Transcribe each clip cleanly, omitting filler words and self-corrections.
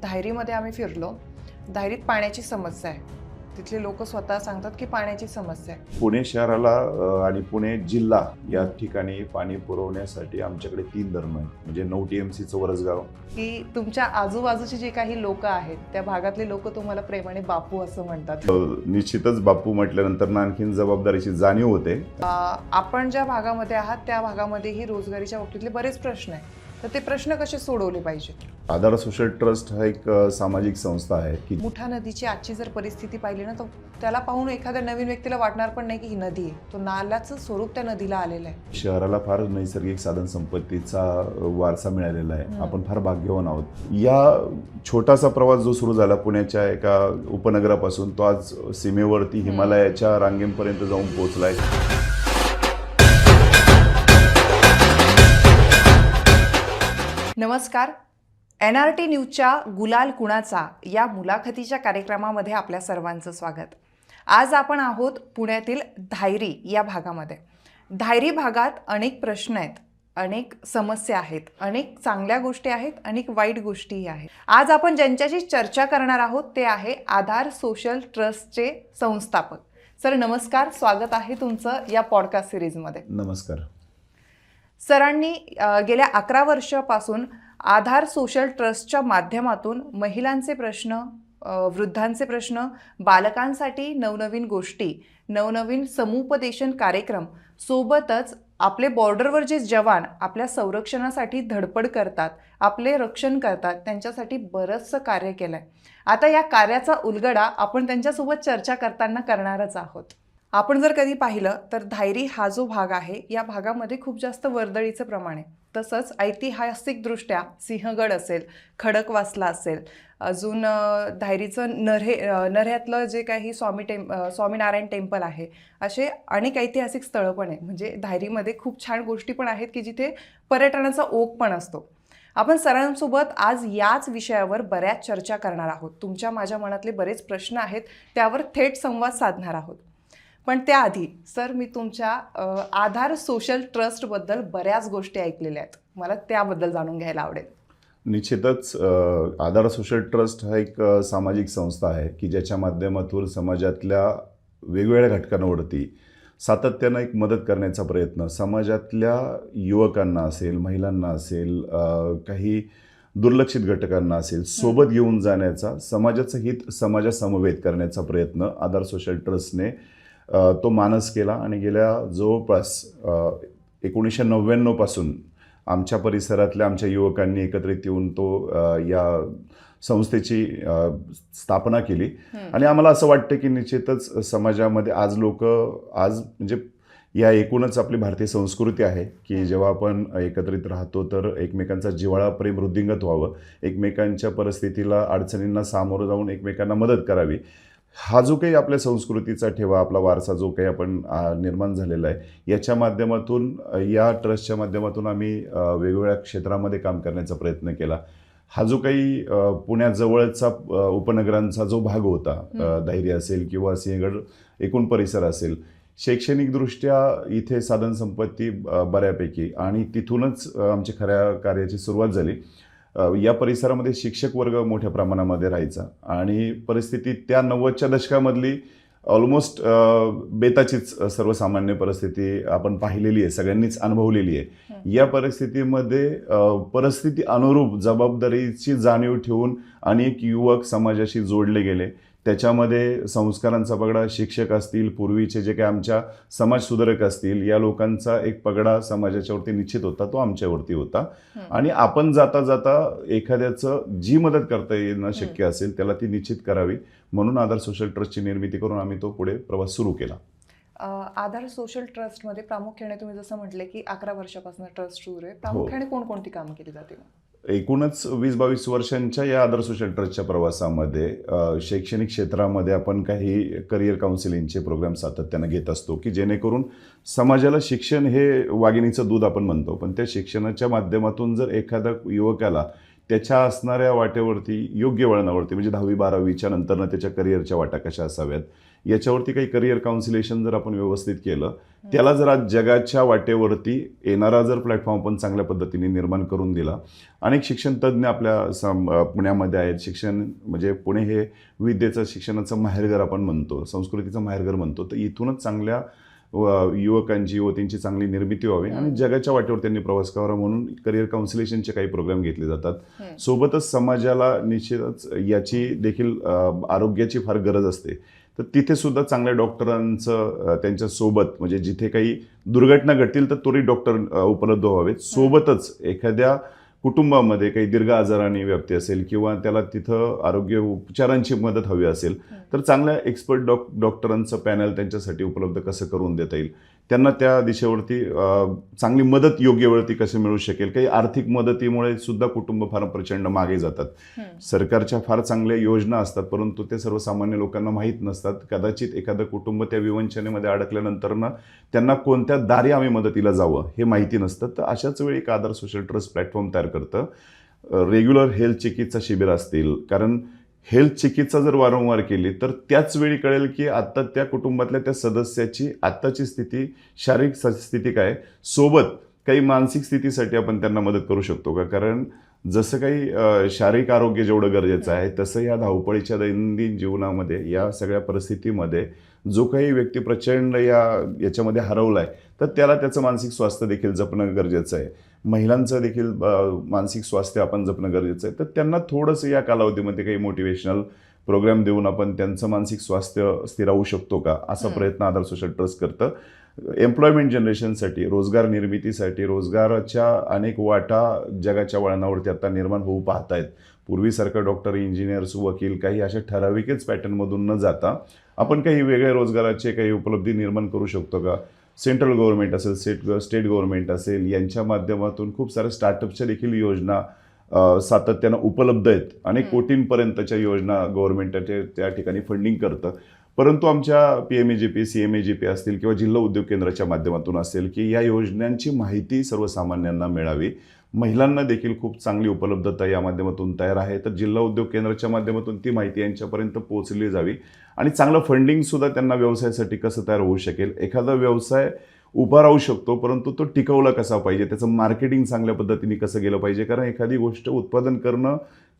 धायरीमध्ये आम्ही फिरलो. धायरीत पाण्याची समस्या आहे. तिथले लोक स्वतः सांगतात की पाण्याची समस्या आहे. पुणे शहराला आणि पुणे जिल्हा या ठिकाणी पाणी पुरवण्यासाठी आमच्याकडे 3 धरणं आहेत. म्हणजे 9 TMCचं वरसगाव. की तुमच्या आजूबाजूची जी काही लोक आहेत त्या भागातले लोक तुम्हाला प्रेमाने बापू असं म्हणतात. निश्चितच बापू म्हटल्यानंतर आणखीन जबाबदारीची जाणीव होते. आपण ज्या भागामध्ये आहात त्या भागामध्येही रोजगारीच्या बाबतीतले बरेच प्रश्न आहेत. तर ते प्रश्न कसे सोडवले पाहिजेत? आधार सोशल ट्रस्ट हा एक सामाजिक संस्था आहे की मुठा नदीची आजची जर परिस्थिती पाहिली ना तर त्याला पाहून एखाद्या नवीन व्यक्तीला वाटणार पण नाही की ही नदी आहे. तो नाल्याचं स्वरूप त्या नदीला आलेलं आहे. शहराला फार नैसर्गिक साधन संपत्तीचा वारसा मिळालेला आहे. आपण फार भाग्यवान आहोत. या छोटासा प्रवास जो सुरू झाला पुण्याच्या एका उपनगरापासून तो आज सीमेवरती हिमालयाच्या रांगेपर्यंत जाऊन पोहोचलाय. नमस्कार. NRT न्यूजच्या गुलाल कुणाचा या मुलाखतीच्या कार्यक्रमामध्ये आपल्या सर्वांचं स्वागत. आज आपण आहोत पुण्यातील धायरी या भागामध्ये. धायरी भागात अनेक प्रश्न आहेत, अनेक समस्या आहेत, अनेक चांगल्या गोष्टी आहेत, अनेक वाईट गोष्टीही आहेत. आज आपण ज्यांच्याशी चर्चा करणार आहोत ते आहे आधार सोशल ट्रस्टचे संस्थापक. सर नमस्कार, स्वागत आहे तुमचं या पॉडकास्ट सिरीजमध्ये. नमस्कार. सरांनी गेल्या 11 वर्षापासून आधार सोशल ट्रस्टच्या माध्यमातून महिलांचे प्रश्न, वृद्धांचे प्रश्न, बालकांसाठी नवनवीन गोष्टी, नवनवीन समुपदेशन कार्यक्रम, सोबतच आपले बॉर्डरवर जे जवान आपल्या संरक्षणासाठी धडपड करतात, आपले रक्षण करतात, त्यांच्यासाठी बरंचसं कार्य केलं आहे. आता या कार्याचा उलगडा आपण त्यांच्यासोबत चर्चा करताना करणारच आहोत. आपण जर कधी पाहिलं तर धायरी हा जो भाग आहे या भागामध्ये खूप जास्त वर्दळीचं प्रमाण आहे. तसंच ऐतिहासिकदृष्ट्या सिंहगड असेल, खडकवासला असेल, अजून धायरीचं नऱ्ह्यातलं जे काही स्वामीनारायण टेम्पल आहे, असे अनेक ऐतिहासिक स्थळं पण आहे. म्हणजे धायरीमध्ये खूप छान गोष्टी पण आहेत की जिथे पर्यटनाचा ओघ पण असतो. आपण सरांसोबत आज याच विषयावर बऱ्याच चर्चा करणार आहोत. तुमच्या माझ्या मनातले बरेच प्रश्न आहेत, त्यावर थेट संवाद साधणार आहोत. पण त्याआधी सर, मी तुमच्या आधार सोशल ट्रस्टबद्दल बऱ्याच गोष्टी ऐकलेल्या आहेत. मला त्याबद्दल जाणून घ्यायला आवडेल. निश्चितच आधार सोशल ट्रस्ट हा एक सामाजिक संस्था आहे की ज्याच्या माध्यमातून समाजातल्या वेगवेगळ्या घटकांवरती सातत्यानं एक मदत करण्याचा प्रयत्न, समाजातल्या युवकांना असेल, महिलांना असेल, काही दुर्लक्षित घटकांना असेल, सोबत घेऊन जाण्याचा, समाजाचं हित समाजासमवेत करण्याचा प्रयत्न आधार सोशल ट्रस्टने तो मानस केला. आणि गेल्या जवळपास 1999 पासून आमच्या परिसरातल्या आमच्या युवकांनी एकत्रित येऊन तो या संस्थेची स्थापना केली. आणि आम्हाला असं वाटतं की निश्चितच समाजामध्ये आज म्हणजे या एकूणच आपली भारतीय संस्कृती आहे की जेव्हा आपण एकत्रित राहतो तर एकमेकांचा जिव्हाळा, प्रेम वृद्धिंगत व्हावं, एकमेकांच्या परिस्थितीला, अडचणींना सामोरं जाऊन एकमेकांना मदत करावी. हा जो काही आपल्या संस्कृतीचा ठेवा, आपला वारसा जो काही आपण निर्माण झालेला आहे, याच्या माध्यमातून, या ट्रस्टच्या माध्यमातून आम्ही वेगवेगळ्या क्षेत्रामध्ये काम करण्याचा प्रयत्न केला. हा जो काही पुण्याजवळचा उपनगरांचा जो भाग होता, धायरी असेल किंवा सिंहगड एकूण परिसर असेल, शैक्षणिकदृष्ट्या इथे साधनसंपत्ती बऱ्यापैकी, आणि तिथूनच आमच्या खऱ्या कार्याची सुरुवात झाली. या परिसरामध्ये शिक्षक वर्ग मोठ्या प्रमाणामध्ये राहायचा आणि परिस्थिती त्या 90च्या दशकामधली ऑलमोस्ट बेताचीच सर्वसामान्य परिस्थिती आपण पाहिलेली आहे, सगळ्यांनीच अनुभवलेली आहे. या परिस्थितीमध्ये परिस्थिती अनुरूप जबाबदारीची जाणीव ठेवून अनेक युवक समाजाशी जोडले गेले. त्याच्यामध्ये संस्कारांचा पगडा शिक्षक असतील, पूर्वीचे जे काही आमच्या समाजसुधारक असतील, या लोकांचा एक पगडा समाजाच्यावरती निश्चित होता, तो आमच्यावरती होता. आणि आपण जाता जाता एखाद्याचं जी मदत करता येणं शक्य असेल त्याला ती निश्चित करावी, म्हणून आधार सोशल ट्रस्टची निर्मिती करून आम्ही तो पुढे प्रवास सुरू केला. आधार सोशल ट्रस्टमध्ये प्रामुख्याने तुम्ही जसं म्हटले की 11 वर्षापासून ट्रस्ट सुरू आहे, प्रामुख्याने कोणकोणती कामं केली जाते? एकूणच 20-22 वर्षांच्या या आधार सोशल ट्रस्टच्या प्रवासामध्ये शैक्षणिक क्षेत्रामध्ये आपण काही करिअर काउन्सिलिंगचे प्रोग्राम सातत्यानं घेत असतो की जेणेकरून समाजाला शिक्षण हे वाघिणीचं दूध आपण म्हणतो, पण त्या शिक्षणाच्या माध्यमातून जर एखाद्या युवकाला त्याच्या असणाऱ्या वाटेवरती योग्य वळणावरती म्हणजे 10वी-12वीच्या नंतरनं त्याच्या करिअरच्या वाटा कशा असाव्यात याच्यावरती काही करिअर काउन्सिलेशन जर आपण व्यवस्थित केलं, त्याला जर आज जगाच्या वाटेवरती येणारा जर प्लॅटफॉर्म आपण चांगल्या पद्धतीने निर्माण करून दिला. अनेक शिक्षण तज्ज्ञ आपल्या पुण्यामध्ये आहेत. शिक्षण म्हणजे पुणे हे विद्येचं शिक्षणाचं माहेरघर आपण म्हणतो, संस्कृतीचं माहेरघर म्हणतो. तर इथूनच चांगल्या युवकांची युवतींची चांगली निर्मिती व्हावी आणि जगाच्या वाटेवर त्यांनी प्रवास करावा म्हणून करिअर काउन्सिलेशनचे काही प्रोग्राम घेतले जातात. सोबतच समाजाला निश्चितच याची देखील आरोग्याची फार गरज असते. तर तिथे सुद्धा चांगल्या डॉक्टरांचं त्यांच्या सोबत म्हणजे जिथे काही दुर्घटना घडतील तर त्वरित डॉक्टर उपलब्ध व्हावेत. सोबतच एखाद्या कुटुंबामध्ये काही दीर्घ आजाराने व्याप्ती असेल किंवा त्याला तिथं आरोग्य उपचारांची मदत हवी असेल तर चांगल्या एक्सपर्ट डॉक्टरांचं पॅनल त्यांच्यासाठी उपलब्ध कसं करून देता येईल, त्यांना त्या दिशेवरती चांगली मदत योग्य वेळी कशी मिळू शकेल. काही आर्थिक मदतीमुळे सुद्धा कुटुंब फार प्रचंड मागे जातात. सरकारच्या फार चांगल्या योजना असतात परंतु ते सर्वसामान्य लोकांना माहीत नसतात. कदाचित एखादं कुटुंब त्या विवंचनेमध्ये अडकल्यानंतर त्यांना कोणत्या दारी आम्ही मदतीला जावं हे माहिती नसतं. तर अशाच वेळी एक आधार सोशल ट्रस्ट प्लॅटफॉर्म तयार करतं. रेग्युलर हेल्थ चिकित्सा शिबिर असतील, कारण हेल्थ चिकित्सा जर वारंवार केली तर त्याच वेळी कळेल की आता त्या कुटुंबातल्या त्या सदस्याची आत्ताची स्थिती, शारीरिक स्थिती काय, सोबत काही मानसिक स्थितीसाठी आपण त्यांना मदत करू शकतो का. कारण जसं काही शारीरिक आरोग्य जेवढं गरजेचं आहे तसं या धावपळीच्या दैनंदिन जीवनामध्ये या सगळ्या परिस्थितीमध्ये जो काही व्यक्ती प्रचंड याच्यामध्ये हरवला आहे तर त्याला त्याचं मानसिक स्वास्थ्य देखील जपणं गरजेचं आहे. महिलांचं देखील मानसिक स्वास्थ्य आपण जपणं गरजेचं आहे. तर त्यांना थोडंसं या कालावधीमध्ये काही मोटिवेशनल प्रोग्राम देऊन आपण त्यांचं मानसिक स्वास्थ्य स्थिरावू शकतो का असा प्रयत्न आधार सोशल ट्रस्ट करतं. एम्प्लॉयमेंट जनरेशनसाठी, रोजगार निर्मितीसाठी, रोजगाराच्या अनेक वाटा जगाच्या वळणावरती आता निर्माण होऊ पाहत आहेत. पूर्वीसारखं डॉक्टर, इंजिनियर्स, वकील काही अशा ठराविकच पॅटर्नमधून न जाता आपण काही वेगळ्या रोजगाराचे काही उपलब्धी निर्माण करू शकतो का. सेंट्रल गव्हर्नमेंट असेल, स्टेट गव्हर्नमेंट असेल यांच्या माध्यमातून खूप साऱ्या स्टार्टअपच्या देखील योजना सातत्यानं उपलब्ध आहेत. अनेक कोटींपर्यंतच्या योजना गव्हर्नमेंट त्या ठिकाणी फंडिंग करतं. परंतु आमच्या PMAGP, CMAGP असतील किंवा जिल्हा उद्योग केंद्राच्या माध्यमातून असेल की या योजनांची माहिती सर्वसामान्यांना मिळावी. महिलांना देखील खूप चांगली उपलब्धता या माध्यमातून तयार आहे. तर जिल्हा उद्योग केंद्राच्या माध्यमातून ती माहिती यांच्यापर्यंत पोहोचली जावी आणि चांगलं फंडिंगसुद्धा त्यांना व्यवसायासाठी कसं तयार होऊ शकेल. एखादा व्यवसाय उभा राहू शकतो परंतु तो टिकवला कसा पाहिजे, त्याचं मार्केटिंग चांगल्या पद्धतीने कसं गेलं पाहिजे. कारण एखादी गोष्ट उत्पादन करणं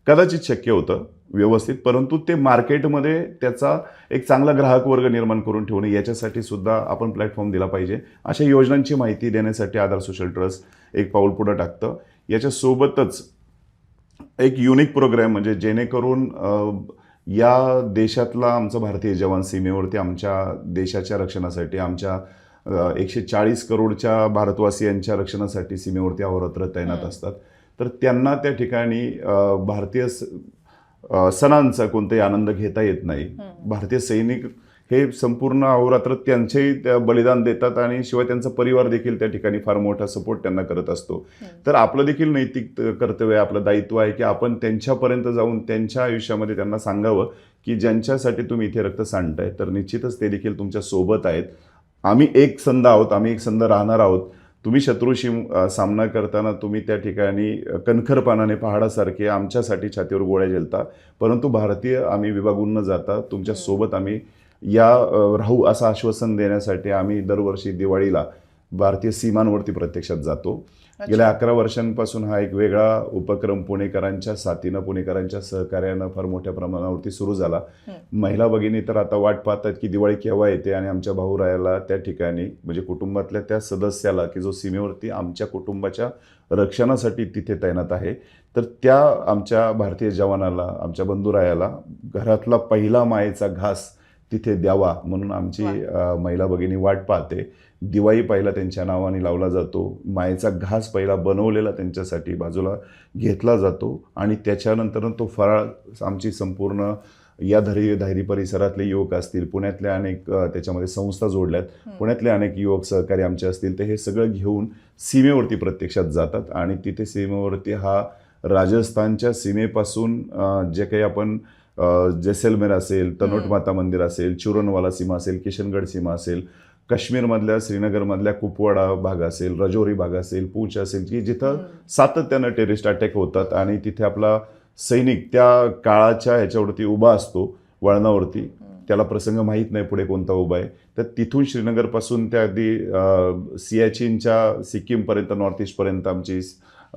कदाचित शक्य होतं व्यवस्थित, परंतु ते मार्केटमध्ये त्याचा एक चांगला ग्राहक वर्ग निर्माण करून ठेवणं याच्यासाठी सुद्धा आपण प्लॅटफॉर्म दिला पाहिजे. अशा योजनांची माहिती देण्यासाठी आधार सोशल ट्रस्ट एक पाऊल पुढं टाकतं. याच्यासोबतच एक युनिक प्रोग्राम म्हणजे जेणेकरून या देशातला आमचा भारतीय जवान सीमेवरती आमच्या देशाच्या रक्षणासाठी, आमच्या 140 करोडच्या भारतवासियांच्या रक्षणासाठी सीमेवरती अहोरात्र तैनात असतात. तर त्यांना त्या ठिकाणी भारतीय सणांचा कोणताही आनंद घेता येत नाही. भारतीय सैनिक हे संपूर्ण अहोरात्र त्यांचेही बलिदान देतात आणि शिवाय त्यांचा परिवार देखील त्या ठिकाणी फार मोठा सपोर्ट त्यांना करत असतो. तर आपलं देखील नैतिक कर्तव्य आहे, आपलं दायित्व आहे की आपण त्यांच्यापर्यंत जाऊन त्यांच्या आयुष्यामध्ये त्यांना सांगावं की ज्यांच्यासाठी तुम्ही इथे रक्त सांडताय तर निश्चितच ते देखील तुमच्या सोबत आहेत. आम्ही एक संध आहोत, आम्ही एक संध राहणार आहोत. तुम्ही शत्रूशी सामना करताना तुम्ही त्या ठिकाणी कणखरपणाने पहाडासारखे आमच्यासाठी छातीवर गोळ्या झेलता, परंतु भारतीय आम्ही विभागून न जाता तुमच्या सोबत आम्ही राहू असं आश्वासन देण्यासाठी आम्ही दरवर्षी दिवाळीला भारतीय सीमांवरती प्रत्यक्षात जातो. गेल्या 11 वर्षांपासून हा एक वेगळा उपक्रम पुणेकरांच्या साथीनं, पुणेकरांच्या सहकार्यानं फार मोठ्या प्रमाणावरती सुरू झाला. महिला भगिनी तर आता वाट पाहतात की दिवाळी केव्हा येते आणि आमच्या भाऊरायाला त्या ठिकाणी म्हणजे कुटुंबातल्या त्या सदस्याला की जो सीमेवरती आमच्या कुटुंबाच्या रक्षणासाठी तिथे तैनात आहे तर त्या आमच्या भारतीय जवानाला, आमच्या बंधुरायाला घरातला पहिला मायेचा घास तिथे द्यावा म्हणून आमची महिला भगिनी वाट पाहते. दिवाळी पहिला त्यांच्या नावाने लावला जातो, मायेचा घास पहिला बनवलेला त्यांच्यासाठी बाजूला घेतला जातो आणि त्याच्यानंतर तो फराळ आमची संपूर्ण या धायरी परिसरातले युवक असतील, पुण्यातल्या अनेक त्याच्यामध्ये संस्था जोडल्यात, पुण्यातले अनेक युवक सहकारी आमचे असतील तर हे सगळं घेऊन सीमेवरती प्रत्यक्षात जातात आणि तिथे सीमेवरती हा राजस्थानच्या सीमेपासून जे काही आपण जैसलमेर असेल, तनोट माता मंदिर असेल, चुरनवाला सीमा असेल, किशनगड सीमा असेल, काश्मीरमधल्या श्रीनगरमधल्या कुपवाडा भाग असेल, रजौरी भाग असेल, पूंछ असेल की जिथं सातत्यानं टेररिस्ट अटॅक होतात आणि तिथे आपला सैनिक त्या काळाच्या ह्याच्यावरती उभा असतो वळणावरती, त्याला प्रसंग माहीत नाही पुढे कोणता उभा आहे. तर तिथून श्रीनगरपासून त्या अगदी सियाचीनच्या सिक्कीमपर्यंत नॉर्थ ईस्टपर्यंत आमची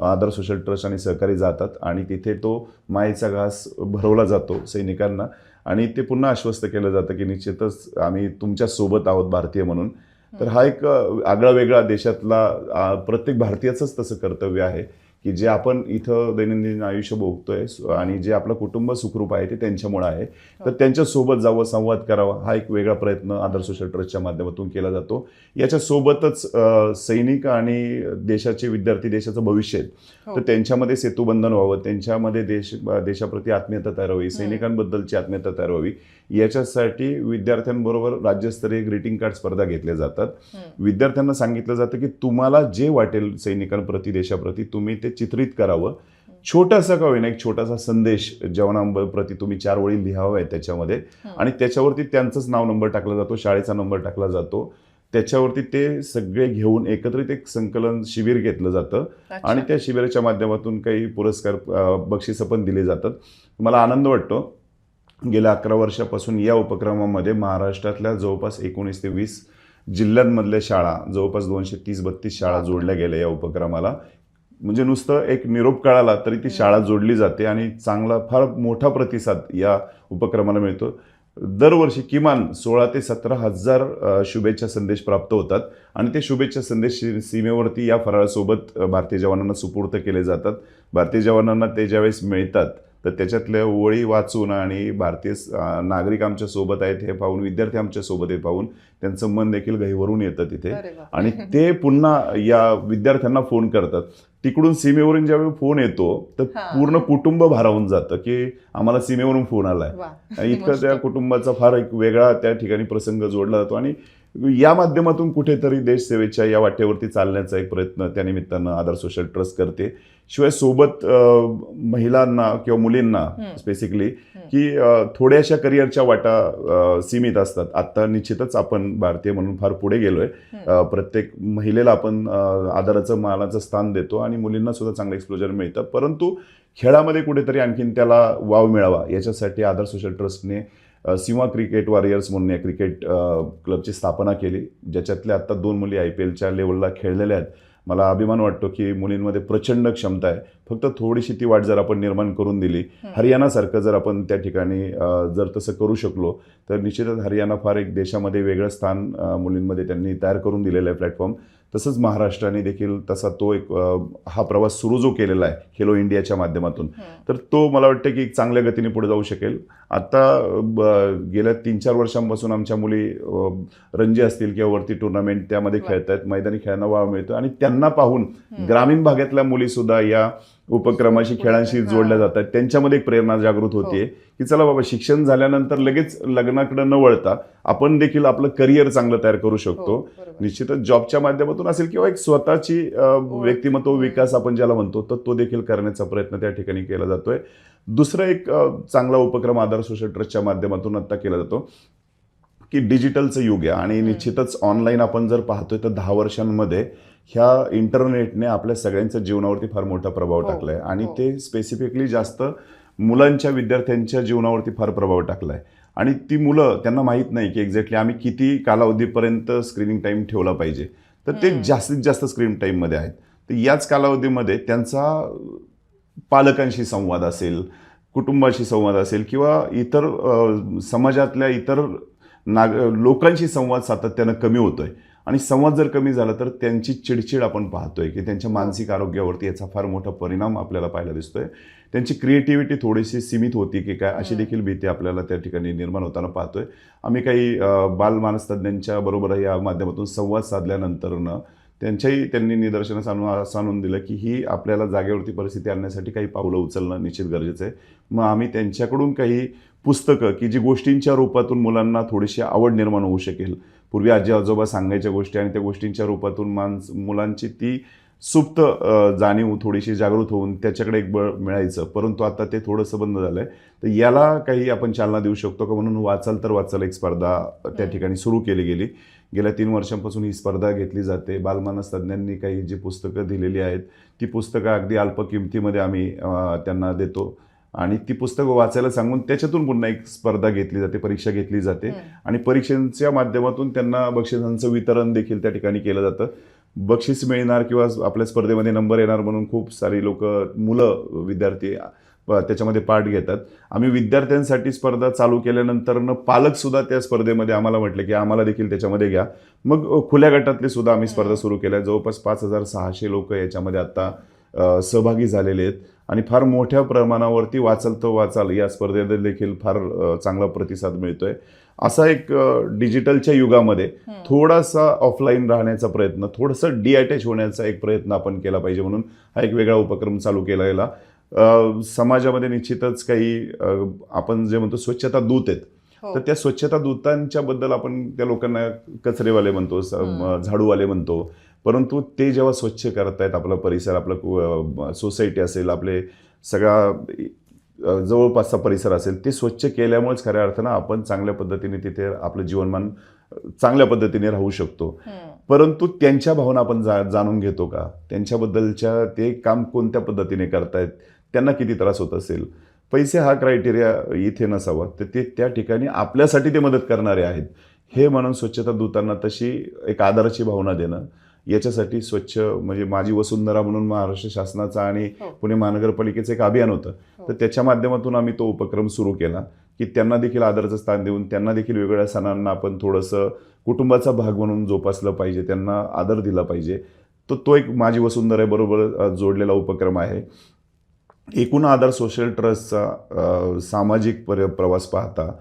आदर सोशल ट्रस्ट आणि सहकारी जातात आणि तिथे तो मायेचा घास भरवला जातो सैनिकांना आणि ते पुन्हा आश्वस्त केलं जातं की निश्चितच आम्ही तुमच्या सोबत आहोत भारतीय म्हणून. तर हा एक आगळा वेगळा देशातला प्रत्येक भारतीयाचंच तसं कर्तव्य आहे की जे आपण इथं दैनंदिन आयुष्य भोगतोय आणि जे आपलं कुटुंब सुखरूप आहे ते त्यांच्यामुळे आहे. तर त्यांच्यासोबत जावं, संवाद करावा, हा एक वेगळा प्रयत्न आदर सोशल ट्रस्टच्या माध्यमातून केला जातो. याच्यासोबतच सैनिक आणि देशाचे विद्यार्थी देशाचं भविष्य आहे तर त्यांच्यामध्ये सेतुबंधन व्हावं, त्यांच्यामध्ये देशाप्रती आत्मीयता तयार व्हावी, सैनिकांबद्दलची आत्मीयता तयार व्हावी, याच्यासाठी विद्यार्थ्यांबरोबर राज्यस्तरीय ग्रीटिंग कार्ड स्पर्धा घेतल्या जातात. विद्यार्थ्यांना सांगितलं जातं की तुम्हाला जे वाटेल सैनिकांप्रती, देशाप्रती तुम्ही ते चित्रित करावं. छोटासा का होईना एक छोटासा संदेश जवानांप्रती तुम्ही 4 ओळी लिहावा आहे त्याच्यामध्ये आणि त्याच्यावरती त्यांचंच नाव, नंबर टाकला जातो, शाळेचा नंबर टाकला जातो. त्याच्यावरती ते सगळे घेऊन एकत्रित एक संकलन शिबिर घेतलं जातं आणि त्या शिबिराच्या माध्यमातून काही पुरस्कार, बक्षिसं पण दिली जातात. मला आनंद वाटतो गेल्या 11 वर्षापासून या उपक्रमामध्ये महाराष्ट्रातल्या जवळपास 19 ते 20 जिल्ह्यांमधल्या शाळा, जवळपास 230-32 शाळा जोडल्या गेल्या या उपक्रमाला. म्हणजे नुसतं एक निरोप कळाला तरी ती शाळा जोडली जाते आणि चांगला, फार मोठा प्रतिसाद या उपक्रमाला मिळतो. दरवर्षी किमान 16 ते 17 हजार शुभेच्छा संदेश प्राप्त होतात आणि ते शुभेच्छा संदेश सीमेवरती या फराळासोबत भारतीय जवानांना सुपूर्द केले जातात. भारतीय जवानांना ते ज्यावेळेस मिळतात तर त्याच्यातल्या ओळी वाचून आणि भारतीय नागरिक आमच्या सोबत आहेत हे पाहून, विद्यार्थी आमच्या सोबत हे पाहून त्यांचं मन देखील गहिवरून येतं तिथे आणि ते पुन्हा या विद्यार्थ्यांना फोन करतात. तिकडून सीमेवरून ज्यावेळी फोन येतो तर पूर्ण कुटुंब भारावून जातं की आम्हाला सीमेवरून फोन आलाय. इतकं त्या कुटुंबाचा फार एक वेगळा त्या ठिकाणी प्रसंग जोडला जातो आणि या माध्यमातून कुठेतरी देशसेवेच्या या वाटेवरती चालण्याचा एक प्रयत्न त्या निमित्तानं आदर सोशल ट्रस्ट करते. शिवाय सोबत महिलांना किंवा मुलींना स्पेसिकली की थोड्याशा करिअरच्या वाटा सीमित असतात. आत्ता निश्चितच आपण भारतीय म्हणून फार पुढे गेलोय. प्रत्येक महिलेला आपण आदराचं, मानाचं स्थान देतो आणि मुलींना सुद्धा चांगलं एक्सप्लोजर मिळतं. परंतु खेळामध्ये कुठेतरी आणखीन त्याला वाव मिळावा याच्यासाठी आदर सोशल ट्रस्टने सिंवा क्रिकेट वॉरियर्स म्हणून या क्रिकेट क्लबची स्थापना केली, ज्याच्यातल्या आत्ता 2 मुली IPLच्या लेवलला खेळलेल्या आहेत. मला अभिमान वाटतो की मुलींमध्ये प्रचंड क्षमता आहे. फक्त थोडीशी ती वाट जर आपण निर्माण करून दिली, हरियाणासारखं जर आपण त्या ठिकाणी जर तसं करू शकलो तर निश्चितच हरियाणा फार एक देशामध्ये वेगळं स्थान मुलींमध्ये त्यांनी तयार करून दिलेलं आहे प्लॅटफॉर्म. तसंच महाराष्ट्राने देखील तसा तो एक हा प्रवास सुरू जो केलेला आहे खेलो इंडियाच्या माध्यमातून, तर तो मला वाटतं की एक चांगल्या गतीने पुढे जाऊ शकेल. आता गेल्या 3-4 वर्षांपासून आमच्या मुली रणजी असतील किंवा वरती टुर्नामेंट त्यामध्ये खेळत आहेत, मैदानी खेळांना वाव मिळतो आणि त्यांना पाहून ग्रामीण भागातल्या मुलीसुद्धा या उपक्रमाशी, खेळांशी जोडल्या जातात. त्यांच्यामध्ये एक प्रेरणा जागृत होतीये की चला बाबा, शिक्षण झाल्यानंतर लगेच लग्नाकडे न वळता आपण देखील आपलं करिअर चांगलं तयार करू शकतो. निश्चितच जॉबच्या माध्यमातून असेल किंवा एक स्वतःची व्यक्तिमत्व विकास आपण ज्याला म्हणतो तर तो देखील करण्याचा प्रयत्न त्या ठिकाणी केला जातोय. दुसरा एक चांगला उपक्रम आदर सोशल ट्रस्टच्या माध्यमातून आता केला जातो की डिजिटलचं युग आहे आणि निश्चितच ऑनलाईन आपण जर पाहतोय तर 10 वर्षांमध्ये ह्या इंटरनेटने आपल्या सगळ्यांच्या जीवनावरती फार मोठा प्रभाव टाकलाय आणि ते स्पेसिफिकली जास्त मुलांच्या, विद्यार्थ्यांच्या जीवनावरती फार प्रभाव टाकलाय. आणि ती मुलं, त्यांना माहीत नाही की एक्झॅक्टली आम्ही किती कालावधीपर्यंत स्क्रीनिंग टाईम ठेवला पाहिजे, तर ते जास्तीत जास्त स्क्रीन टाईममध्ये आहेत. तर याच कालावधीमध्ये त्यांचा पालकांशी संवाद असेल, कुटुंबाशी संवाद असेल किंवा इतर समाजातल्या इतर लोकांशी संवाद सातत्यानं कमी होतोय आणि संवाद जर कमी झाला तर त्यांची चिडचिड आपण पाहतोय की त्यांच्या मानसिक आरोग्यावरती याचा फार मोठा परिणाम आपल्याला पाहायला दिसतोय. त्यांची क्रिएटिव्हिटी थोडीशी सीमित होती की काय, अशी देखील भीती आपल्याला त्या ठिकाणी निर्माण होताना पाहतोय. आम्ही काही बालमानसतज्ञांच्या बरोबर या माध्यमातून संवाद साधल्यानंतरनं त्यांनी निदर्शनास आणून दिलं की ही आपल्याला जागेवरती परिस्थिती आणण्यासाठी काही पावलं उचलणं निश्चित गरजेचं आहे. मग आम्ही त्यांच्याकडून काही पुस्तकं की जी गोष्टींच्या रूपातून मुलांना थोडीशी आवड निर्माण होऊ शकेल, पूर्वी आजी आजोबा सांगायच्या गोष्टी आणि त्या गोष्टींच्या रूपातून मुलांची ती सुप्त जाणीव थोडीशी जागृत होऊन त्याच्याकडे एक बळ मिळायचं, परंतु आता ते थोडंसं बंद झालं आहे. तर याला काही आपण चालना देऊ शकतो का म्हणून वाचाल तर वाचाल एक स्पर्धा त्या ठिकाणी सुरू केली गेली. गेल्या 3 वर्षांपासून ही स्पर्धा घेतली जाते. बालमानस तज्ज्ञांनी काही जी पुस्तकं दिलेली आहेत ती पुस्तकं अगदी अल्प किमतीमध्ये आम्ही त्यांना देतो आणि ती पुस्तकं वाचायला सांगून त्याच्यातून पुन्हा एक स्पर्धा घेतली जाते, परीक्षा घेतली जाते आणि परीक्षेच्या माध्यमातून त्यांना बक्षिसांचं वितरण देखील त्या ठिकाणी केलं जातं. बक्षीस मिळणार किंवा आपल्या स्पर्धेमध्ये नंबर येणार म्हणून खूप सारी मुलं विद्यार्थी त्याच्यामध्ये पार्ट घेतात. आम्ही विद्यार्थ्यांसाठी स्पर्धा चालू केल्यानंतर पालकसुद्धा त्या स्पर्धेमध्ये आम्हाला म्हटले की आम्हाला देखील त्याच्यामध्ये घ्या. मग खुल्या गटातली सुद्धा आम्ही स्पर्धा सुरू केल्या. जवळपास 5,600 लोक याच्यामध्ये आता सहभागी झालेले आहेत आणि फार मोठ्या प्रमाणावरती वाचाल तो वाचाल या स्पर्धेत देखील फार चांगला प्रतिसाद मिळतोय. असा एक डिजिटलच्या युगामध्ये थोडासा ऑफलाईन राहण्याचा प्रयत्न, थोडंसं डिअटॅच होण्याचा एक प्रयत्न आपण केला पाहिजे म्हणून हा एक वेगळा उपक्रम चालू केलेला. समाजामध्ये निश्चितच काही आपण जे म्हणतो स्वच्छता दूत आहेत, तर त्या स्वच्छता दूतांच्या बद्दल आपण त्या लोकांना कचरेवाले म्हणतो, झाडूवाले म्हणतो, परंतु ते जेव्हा स्वच्छ करतायत आपला परिसर, आपलं सोसायटी असेल, आपले सगळा जवळपासचा परिसर असेल, ते स्वच्छ केल्यामुळेच खऱ्या अर्थानं आपण चांगल्या पद्धतीने तिथे आपलं जीवनमान चांगल्या पद्धतीने राहू शकतो. परंतु त्यांच्या भावना आपण जाणून घेतो का? त्यांच्याबद्दलच्या ते काम कोणत्या पद्धतीने करतायत, त्यांना किती त्रास होत असेल? पैसे हा क्रायटेरिया इथे नसावा, तर ते त्या ठिकाणी आपल्यासाठी ते मदत करणारे आहेत हे म्हणून स्वच्छता दूतांना तशी एक आदराची भावना देणं, याच्यासाठी स्वच्छ म्हणजे माझी वसुंधरा म्हणून महाराष्ट्र शासनाचा आणि पुणे महानगरपालिकेचं एक अभियान होतं. तर त्याच्या माध्यमातून आम्ही तो उपक्रम सुरू केला की त्यांना देखील आदराचं स्थान देऊन त्यांना देखील वेगवेगळ्या सणांना आपण थोडंसं कुटुंबाचा भाग म्हणून जोपासलं पाहिजे, त्यांना आदर दिला पाहिजे. तो एक माझी वसुंधरेबरोबर जोडलेला उपक्रम आहे. एकूण आधार सोशल ट्रस्टचा सामाजिक प्रवास पाहता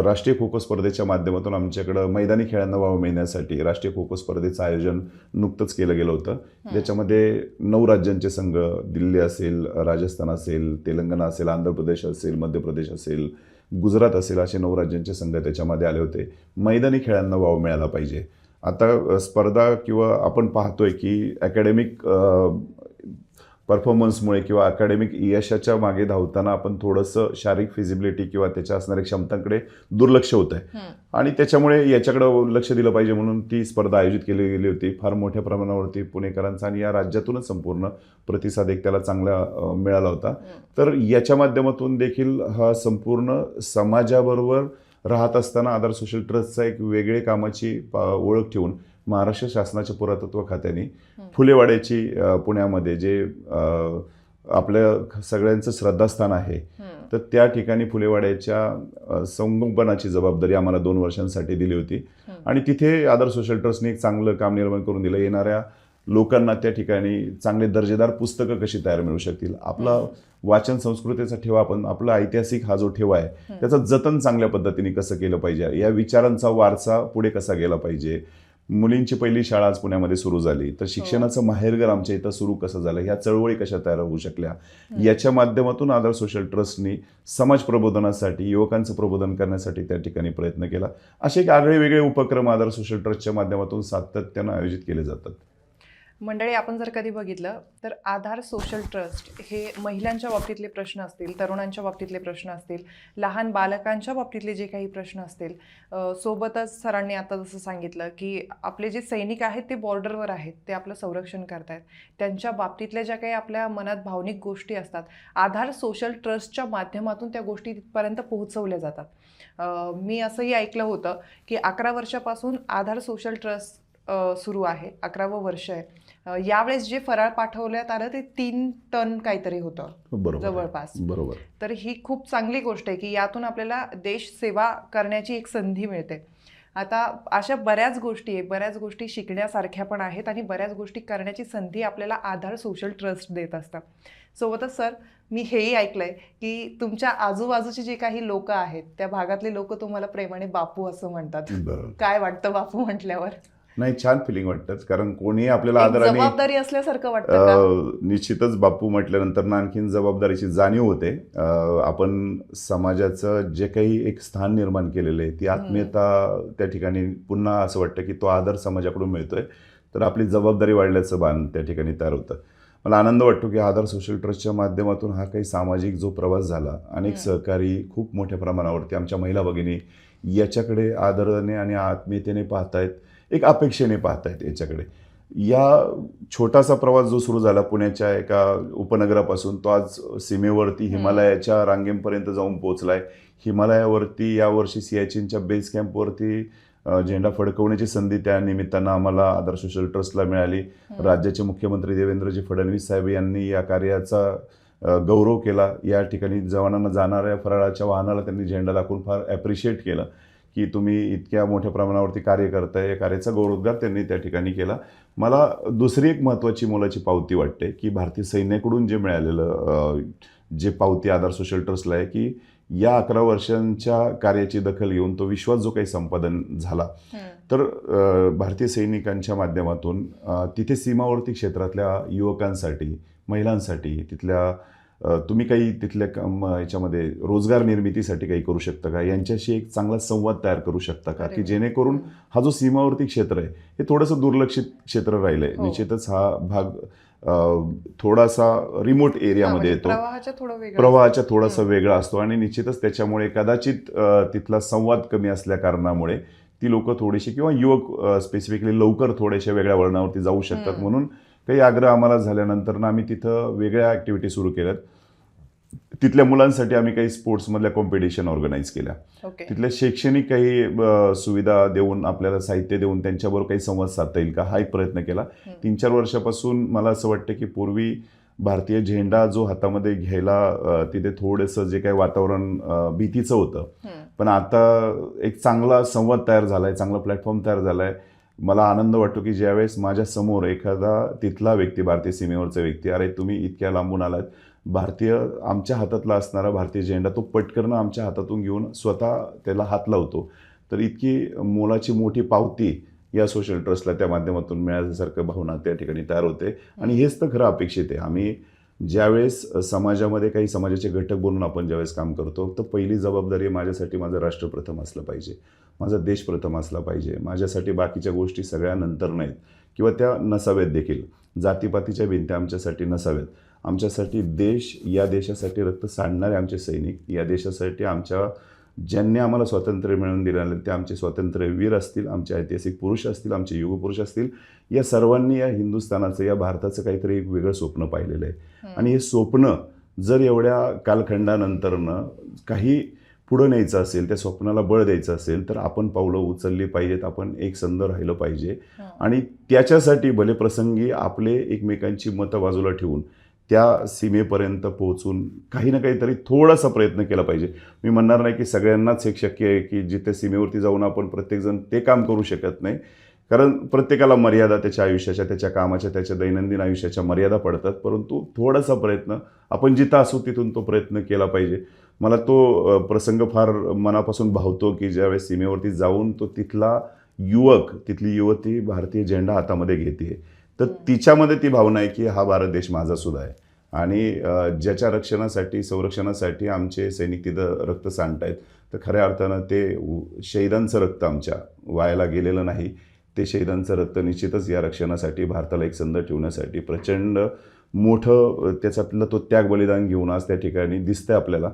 राष्ट्रीय खो खो स्पर्धेच्या माध्यमातून आमच्याकडं मैदानी खेळांना वाव मिळण्यासाठी राष्ट्रीय खो खो स्पर्धेचं आयोजन नुकतंच केलं गेलं होतं. ज्याच्यामध्ये 9 राज्यांचे संघ, दिल्ली असेल, राजस्थान असेल, तेलंगणा असेल, आंध्र प्रदेश असेल, मध्य प्रदेश असेल, गुजरात असेल, असे 9 राज्यांचे संघ त्याच्यामध्ये आले होते. मैदानी खेळांना वाव मिळाला पाहिजे. आता स्पर्धा किंवा आपण पाहतोय की अकॅडमिक परफॉर्मन्समुळे किंवा अकॅडमिक यशाच्या मागे धावताना आपण थोडंसं शारीरिक फिजिबिलिटी किंवा त्याच्या असणाऱ्या क्षमतांकडे दुर्लक्ष होत आहे आणि त्याच्यामुळे याच्याकडं लक्ष दिलं पाहिजे म्हणून ती स्पर्धा आयोजित केली गेली होती. फार मोठ्या प्रमाणावरती पुणेकरांचा आणि या राज्यातूनच संपूर्ण प्रतिसाद एक त्याला चांगला मिळाला होता. तर याच्या माध्यमातून देखील हा संपूर्ण समाजाबरोबर राहत असताना आधार सोशल ट्रस्टचा एक वेगळे कामाची ओळख ठेवून महाराष्ट्र शासनाच्या पुरातत्व खात्याने फुलेवाड्याची पुण्यामध्ये जे आपल्या सगळ्यांचं श्रद्धास्थान आहे, तर त्या ठिकाणी फुलेवाड्याच्या संगोपनाची जबाबदारी आम्हाला 2 वर्षांसाठी दिली होती आणि तिथे आधार सोशल ट्रस्टने एक चांगलं काम निर्माण करून दिलं. येणाऱ्या लोकांना त्या ठिकाणी चांगले दर्जेदार पुस्तकं कशी तयार मिळू शकतील, आपला वाचन संस्कृतीचा ठेवा, आपण आपला ऐतिहासिक हा जो ठेवा आहे त्याचं जतन चांगल्या पद्धतीने कसं केलं पाहिजे, या विचारांचा वारसा पुढे कसा गेला पाहिजे. मुलींची पहिली शाळा आज पुण्यामध्ये सुरू झाली, तर शिक्षणाचं माहेरघर आमच्या इथं सुरू कसं झालं, ह्या चळवळी कशा तयार होऊ शकल्या, याच्या माध्यमातून आधार सोशल ट्रस्टनी समाज प्रबोधनासाठी, युवकांचं प्रबोधन करण्यासाठी त्या ठिकाणी प्रयत्न केला. असे एक आगळे वेगळे उपक्रम आधार सोशल ट्रस्टच्या माध्यमातून सातत्यानं आयोजित केले जातात. मंडळी, आपण जर कधी बघितलं तर आधार सोशल ट्रस्ट हे महिलांच्या बाबतीतले प्रश्न असतील, तरुणांच्या बाबतीतले प्रश्न असतील, लहान बालकांच्या बाबतीतले जे काही प्रश्न असतील, सोबतच सरांनी आता जसं सांगितलं की आपले जे सैनिक आहेत ते बॉर्डरवर आहेत, ते आपलं संरक्षण करतायत, त्यांच्या बाबतीतल्या ज्या काही आपल्या मनात भावनिक गोष्टी असतात, आधार सोशल ट्रस्टच्या माध्यमातून त्या गोष्टी तिथपर्यंत पोहोचवल्या जातात. मी असंही ऐकलं होतं की 11 वर्षापासून आधार सोशल ट्रस्ट सुरू आहे, 11वं वर्ष आहे. यावेळेस जे फराळ पाठवण्यात आलं ते 3 टन काहीतरी होतं जवळपास. बरोबर. तर ही खूप चांगली गोष्ट आहे की यातून आपल्याला देश सेवा करण्याची एक संधी मिळते. आता अशा बऱ्याच गोष्टी आहे, बऱ्याच गोष्टी शिकण्यासारख्या पण आहेत आणि बऱ्याच गोष्टी करण्याची संधी आपल्याला आधार सोशल ट्रस्ट देत असतात. सोबतच सर, मी हेही ऐकलंय की तुमच्या आजूबाजूचे जे काही लोक आहेत त्या भागातले लोक तुम्हाला प्रेमाने बापू असं म्हणतात. काय वाटतं बापू म्हटल्यावर? नाही, छान फिलिंग वाटतं, कारण कोणी आपल्याला आदराने, जबाबदारी असल्यासारखं वाटतं. निश्चितच बापू म्हटल्यानंतर आणखीन जबाबदारीची जाणीव होते. आपण समाजाचं जे काही एक स्थान निर्माण केलेलं आहे, ती आत्मीयता त्या ठिकाणी पुन्हा असं वाटतं की तो आदर समाजाकडून मिळतोय, तर आपली जबाबदारी वाढल्याचं भान त्या ठिकाणी तयार होतं. मला आनंद वाटतो की आधार सोशल ट्रस्टच्या माध्यमातून हा काही सामाजिक जो प्रवास झाला, अनेक सहकारी खूप मोठ्या प्रमाणावरती आमच्या महिला भगिनी याच्याकडे आदराने आणि आत्मीयतेने पाहतायत. एक अपेक्षेने पाहतायत याच्याकडे. या छोटासा प्रवास जो सुरू झाला पुण्याच्या एका उपनगरापासून, तो आज सीमेवरती हिमालयाच्या रांगेपर्यंत जाऊन पोहोचलाय. हिमालयावरती यावर्षी सियाचीनच्या बेस कॅम्पवरती झेंडा फडकवण्याची संधी त्या निमित्तानं आम्हाला आधार सोशल ट्रस्टला मिळाली. राज्याचे मुख्यमंत्री देवेंद्रजी फडणवीस साहेब यांनी या कार्याचा गौरव केला. या ठिकाणी जवानांना जाणाऱ्या फराळाच्या वाहनाला त्यांनी झेंडा दाखवून फार ॲप्रिशिएट केलं की तुम्ही इतक्या मोठ्या प्रमाणावरती कार्य करताय. या कार्याचा गौरवोद्गार त्यांनी त्या ठिकाणी केला. मला दुसरी एक महत्त्वाची मोलाची पावती वाटते की भारतीय सैन्याकडून जे मिळालेलं जे पावती आधार सोशल ट्रस्टला आहे की या 11 वर्षांच्या कार्याची दखल घेऊन तो विश्वास जो काही संपादन झाला, तर भारतीय सैनिकांच्या माध्यमातून तिथे सीमावर्ती क्षेत्रातल्या युवकांसाठी, महिलांसाठी, तिथल्या तुम्ही काही तिथल्या याच्यामध्ये रोजगार निर्मितीसाठी काही करू शकता का, यांच्याशी एक चांगला संवाद तयार करू शकता का, की जेणेकरून हा जो सीमावर्ती क्षेत्र आहे हे थोडंसं दुर्लक्षित क्षेत्र राहिलं आहे. निश्चितच हा भाग थोडासा रिमोट एरियामध्ये येतो, प्रवाहाच्या थोडासा वेगळा असतो आणि निश्चितच त्याच्यामुळे कदाचित तिथला संवाद कमी असल्या कारणामुळे ती लोक थोडीशी किंवा युवक स्पेसिफिकली लवकर थोड्याशा वेगळ्या वळणावरती जाऊ शकतात. म्हणून काही आग्रह आम्हाला झाल्यानंतर आम्ही तिथं वेगळ्या ॲक्टिव्हिटी सुरू केल्यात. तिथल्या मुलांसाठी आम्ही काही स्पोर्ट्समधल्या कॉम्पिटिशन ऑर्गनाईज केल्या. तिथल्या शैक्षणिक काही सुविधा देऊन, आपल्याला साहित्य देऊन त्यांच्याबरोबर काही संवाद साधता येईल का, हा एक प्रयत्न केला. 3-4 वर्षापासून मला असं वाटतं की पूर्वी भारतीय झेंडा जो हातामध्ये घ्यायला तिथे थोडंसं जे काही वातावरण भीतीचं होतं, पण आता एक चांगला संवाद तयार झाला आहे, चांगला प्लॅटफॉर्म तयार झाला आहे. मला आनंद वाटतो की ज्यावेळेस माझ्या समोर एखादा तिथला व्यक्ती, भारतीय सीमेवरचा व्यक्ती, अरे तुम्ही इतक्या लांबून आलात, भारतीय आमच्या हातातला असणारा भारतीय झेंडा तो पटकन आमच्या हातातून घेऊन स्वतः त्याला हात लावतो, तर इतकी मोलाची मोठी पावती या सोशल ट्रस्टला त्या माध्यमातून मिळाल्यासारखं भावना त्या ठिकाणी तयार होते. आणि हेच तर खरं अपेक्षित आहे. आम्ही ज्यावेळेस समाजामध्ये काही समाजाचे घटक बनून आपण ज्यावेळेस काम करतो, तर पहिली जबाबदारी माझ्यासाठी माझं राष्ट्र प्रथम असलं पाहिजे, माझा देश प्रथम असला पाहिजे. माझ्यासाठी बाकीच्या गोष्टी सगळ्या नंतर नाहीत किंवा त्या नसाव्यात देखील. जातीपातीच्या भिंत्या आमच्यासाठी नसाव्यात. आमच्यासाठी देश, या देशासाठी रक्त सांडणारे आमचे सैनिक, या देशासाठी ज्यांनी आम्हाला स्वातंत्र्य मिळवून दिलेलं ते आमचे स्वातंत्र्यवीर असतील, आमचे ऐतिहासिक पुरुष असतील, आमचे युगपुरुष असतील, या सर्वांनी या हिंदुस्थानाचं, या भारताचं काहीतरी एक वेगळं स्वप्न पाहिलेलं आहे. आणि हे स्वप्न जर एवढ्या कालखंडानंतरनं काही पुढं न्यायचं असेल, त्या स्वप्नाला बळ द्यायचं असेल, तर आपण पावलं उचलली पाहिजेत, आपण एकसंध राहिलं पाहिजे. आणि त्याच्यासाठी भले प्रसंगी आपले एकमेकांची मतं बाजूला ठेवून त्या सीमेपर्यंत पोहोचून काही ना काहीतरी थोडासा प्रयत्न केला पाहिजे. मी म्हणणार नाही की सगळ्यांनाच एक शक्य आहे की जिथे सीमेवरती जाऊन आपण प्रत्येकजण ते काम करू शकत नाही, कारण प्रत्येकाला मर्यादा त्याच्या आयुष्याच्या, त्याच्या कामाच्या, त्याच्या दैनंदिन आयुष्याच्या मर्यादा पडतात. परंतु थोडासा प्रयत्न आपण जिथं असू तिथून तो प्रयत्न केला पाहिजे. मला तो प्रसंग फार मनापासून भावतो की ज्यावेळेस सीमेवरती जाऊन तो तिथला युवक, तिथली युवती भारतीय झेंडा हातामध्ये घेते, तर तिच्यामध्ये ती भावना आहे की हा भारत देश माझा सुद्धा आहे. आणि ज्याच्या रक्षणासाठी, संरक्षणासाठी आमचे सैनिक तिथं रक्त सांडतायत, तर खऱ्या अर्थानं ते शहीदांचं रक्त आमच्या वायाला गेलेलं नाही. ते शहीदांचं रक्त निश्चितच या रक्षणासाठी, भारताला एक संध ठेवण्यासाठी प्रचंड मोठं त्याच्यातलं तो त्याग बलिदान घेऊन आज त्या ठिकाणी दिसतंय आपल्याला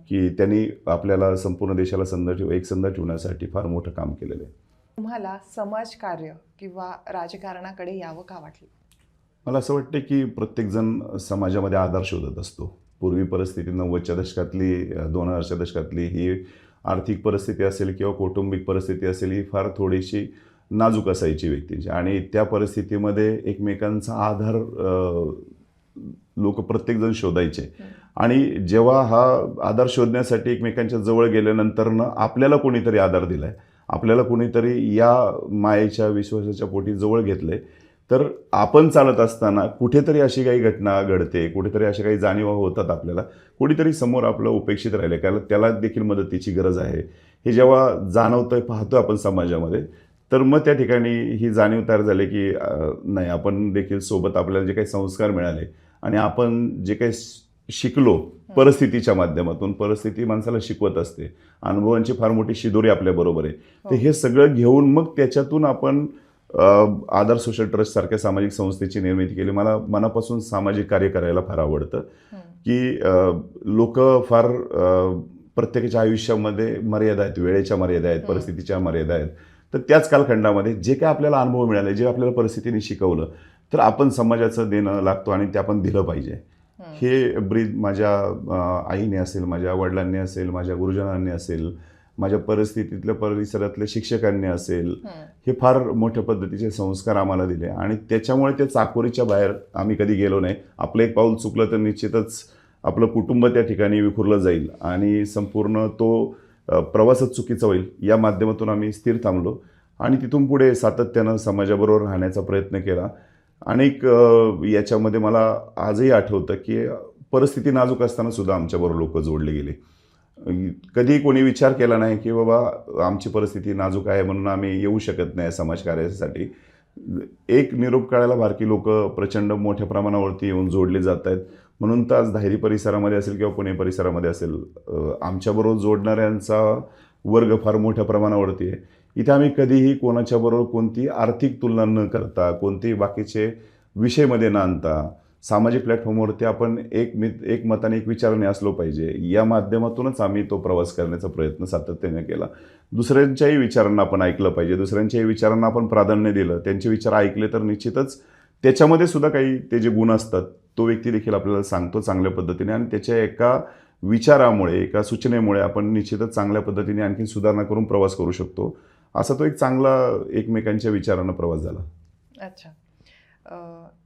की त्यांनी आपल्याला संपूर्ण देशाला एक संध ठेवण्यासाठी फार मोठं काम केलेलं आहे. तुम्हाला समाजकार्य किंवा राजकारणाकडे यावं का वाटलं? मला असं वाटतं की प्रत्येकजण समाजामध्ये आधार शोधत असतो. पूर्वी परिस्थिती 90च्या दशकातली, 2000च्या दशकातली ही आर्थिक परिस्थिती असेल किंवा कौटुंबिक परिस्थिती असेल, ही फार थोडीशी नाजूक असायची व्यक्तींची. आणि त्या परिस्थितीमध्ये एकमेकांचा आधार लोक प्रत्येकजण शोधायचे. आणि जेव्हा हा आधार शोधण्यासाठी एकमेकांच्या जवळ गेल्यानंतरनं आपल्याला कोणीतरी आधार दिलाय, आपल्याला कोणीतरी या मायेच्या, विश्वासाच्या पोटी जवळ घेतलंय, तर आपण चालत असताना कुठेतरी अशी काही घटना घडते, कुठेतरी अशा काही जाणीवा होतात आपल्याला, कोणीतरी समोर आपलं उपेक्षित राहिलं, त्याला देखील मदतीची गरज आहे, हे जेव्हा जाणवतंय, पाहतो आपण समाजामध्ये, तर मग त्या ठिकाणी ही जाणीव तयार झाली की नाही, आपण देखील सोबत, आपल्याला जे काही संस्कार मिळाले आणि आपण जे काही शिकलो परिस्थितीच्या माध्यमातून, परिस्थिती माणसाला शिकवत असते, अनुभवांची फार मोठी शिदोरी आपल्याबरोबर आहे, तर हे सगळं घेऊन मग त्याच्यातून आपण आधार सोशल ट्रस्ट सारख्या सामाजिक संस्थेची निर्मिती केली. मला मनापासून सामाजिक कार्य करायला फार आवडतं की लोक फार प्रत्येकाच्या आयुष्यामध्ये मर्यादा आहेत, वेळेच्या मर्यादा आहेत, परिस्थितीच्या मर्यादा आहेत. तर त्याच कालखंडामध्ये जे काय आपल्याला अनुभव मिळाले, जे आपल्याला परिस्थितीने शिकवलं, तर आपण समाजाचं देणं लागतो आणि ते आपण दिलं पाहिजे. हे ब्रीद माझ्या आईने असेल, माझ्या वडिलांनी असेल, माझ्या गुरुजनांनी असेल, माझ्या परिस्थितीतल्या परिसरातल्या शिक्षकांनी असेल, हे फार मोठ्या पद्धतीचे संस्कार आम्हाला दिले आणि त्याच्यामुळे त्या चाकोरीच्या बाहेर आम्ही कधी गेलो नाही. आपलं एक पाऊल चुकलं तर निश्चितच आपलं कुटुंब त्या ठिकाणी विखुरलं जाईल आणि संपूर्ण तो प्रवासच चुकीचा होईल. या माध्यमातून आम्ही स्थिर थांबलो आणि तिथून पुढे सातत्यानं समाजाबरोबर राहण्याचा प्रयत्न केला. अनेक याच्यामध्ये मला आजही आठवतं की परिस्थिती नाजूक असताना सुद्धा आमच्याबरोबर लोक जोडले गेले. कधी कोणी विचार केला नाही की बाबा आमची परिस्थिती नाजूक आहे म्हणून आम्ही येऊ शकत नाही समाजकार्यासाठी. एक निरोप काढायला भारतीय लोक प्रचंड मोठ्या प्रमाणावरती येऊन जोडले जात आहेत. म्हणून तर आज धायरी परिसरामध्ये असेल किंवा पुणे परिसरामध्ये असेल, आमच्याबरोबर जोडणाऱ्यांचा वर्ग फार मोठ्या प्रमाणावरती आहे. इथे आम्ही कधीही कोणाच्याबरोबर कोणती आर्थिक तुलना न करता, कोणतेही बाकीचे विषयमध्ये न आणता, सामाजिक प्लॅटफॉर्मवरती आपण एक मताने एक विचाराने असलो पाहिजे, या माध्यमातूनच आम्ही तो प्रवास करण्याचा प्रयत्न सातत्याने केला. दुसऱ्यांच्याही विचारांना आपण ऐकलं पाहिजे, दुसऱ्यांच्याही विचारांना आपण प्राधान्य दिलं, त्यांचे विचार ऐकले तर निश्चितच त्याच्यामध्ये सुद्धा काही ते जे गुण असतात तो व्यक्ती देखील आपल्याला सांगतो चांगल्या पद्धतीने आणि त्याच्या एका विचारामुळे, एका सूचनेमुळे आपण निश्चितच चांगल्या पद्धतीने आणखी सुधारणा करून प्रवास करू शकतो. असा तो एक चांगला एकमेकांच्या विचारांना प्रवास झाला. अच्छा.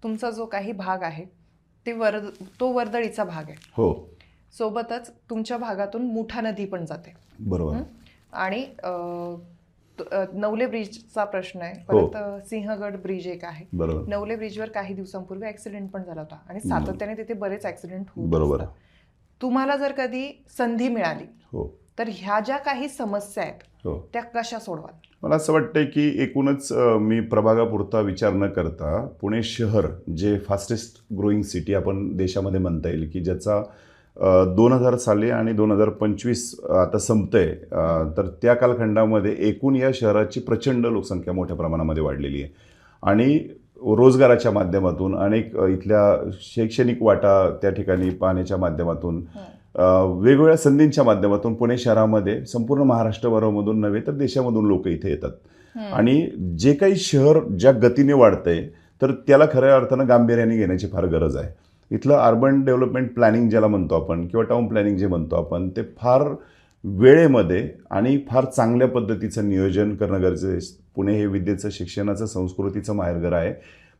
तुमचा जो काही भाग आहे तो वर्दळीचा भाग आहे. हो. सोबतच तुमच्या भागातून मुठा नदी पण जाते. बरोबर. आणि नवले ब्रिजचा प्रश्न आहे. परत सिंहगड ब्रिज एक आहे. बरोबर. नवले ब्रिजवर काही दिवसांपूर्वी ऍक्सिडेंट पण झाला होता आणि सातत्याने तिथे बरेच ऍक्सिडेंट होत बरोबर. असतात. तुम्हाला जर कधी संधी मिळाली हो तर ह्या ज्या काही समस्या आहेत हो त्या कशा सोडवाल? मला असं वाटतंय की एकूणच मी प्रभागापुरता विचार न करता पुणे शहर जे फास्टेस्ट ग्रोईंग सिटी आपण देशामध्ये म्हणता येईल, की ज्याचा 2000 साली आणि 2025 आता संपतंय, तर त्या कालखंडामध्ये एकूण या शहराची प्रचंड लोकसंख्या मोठ्या प्रमाणामध्ये वाढलेली आहे आणि रोजगाराच्या माध्यमातून अनेक इथल्या शैक्षणिक वाटा त्या ठिकाणी पाहण्याच्या माध्यमातून, वेगवेगळ्या संधींच्या माध्यमातून पुणे शहरामध्ये संपूर्ण महाराष्ट्रभरामधून नव्हे तर देशामधून लोक इथे येतात आणि जे काही शहर ज्या गतीने वाढतंय तर त्याला खऱ्या अर्थानं गांभीर्याने घेण्याची फार गरज आहे. इथलं अर्बन डेव्हलपमेंट प्लॅनिंग ज्याला म्हणतो आपण किंवा टाउन प्लॅनिंग जे म्हणतो आपण, ते फार वेळेमध्ये आणि फार चांगल्या पद्धतीचं नियोजन करणं गरजेचं आहे. पुणे हे विद्येचं, शिक्षणाचं, संस्कृतीचं माहेरघर आहे.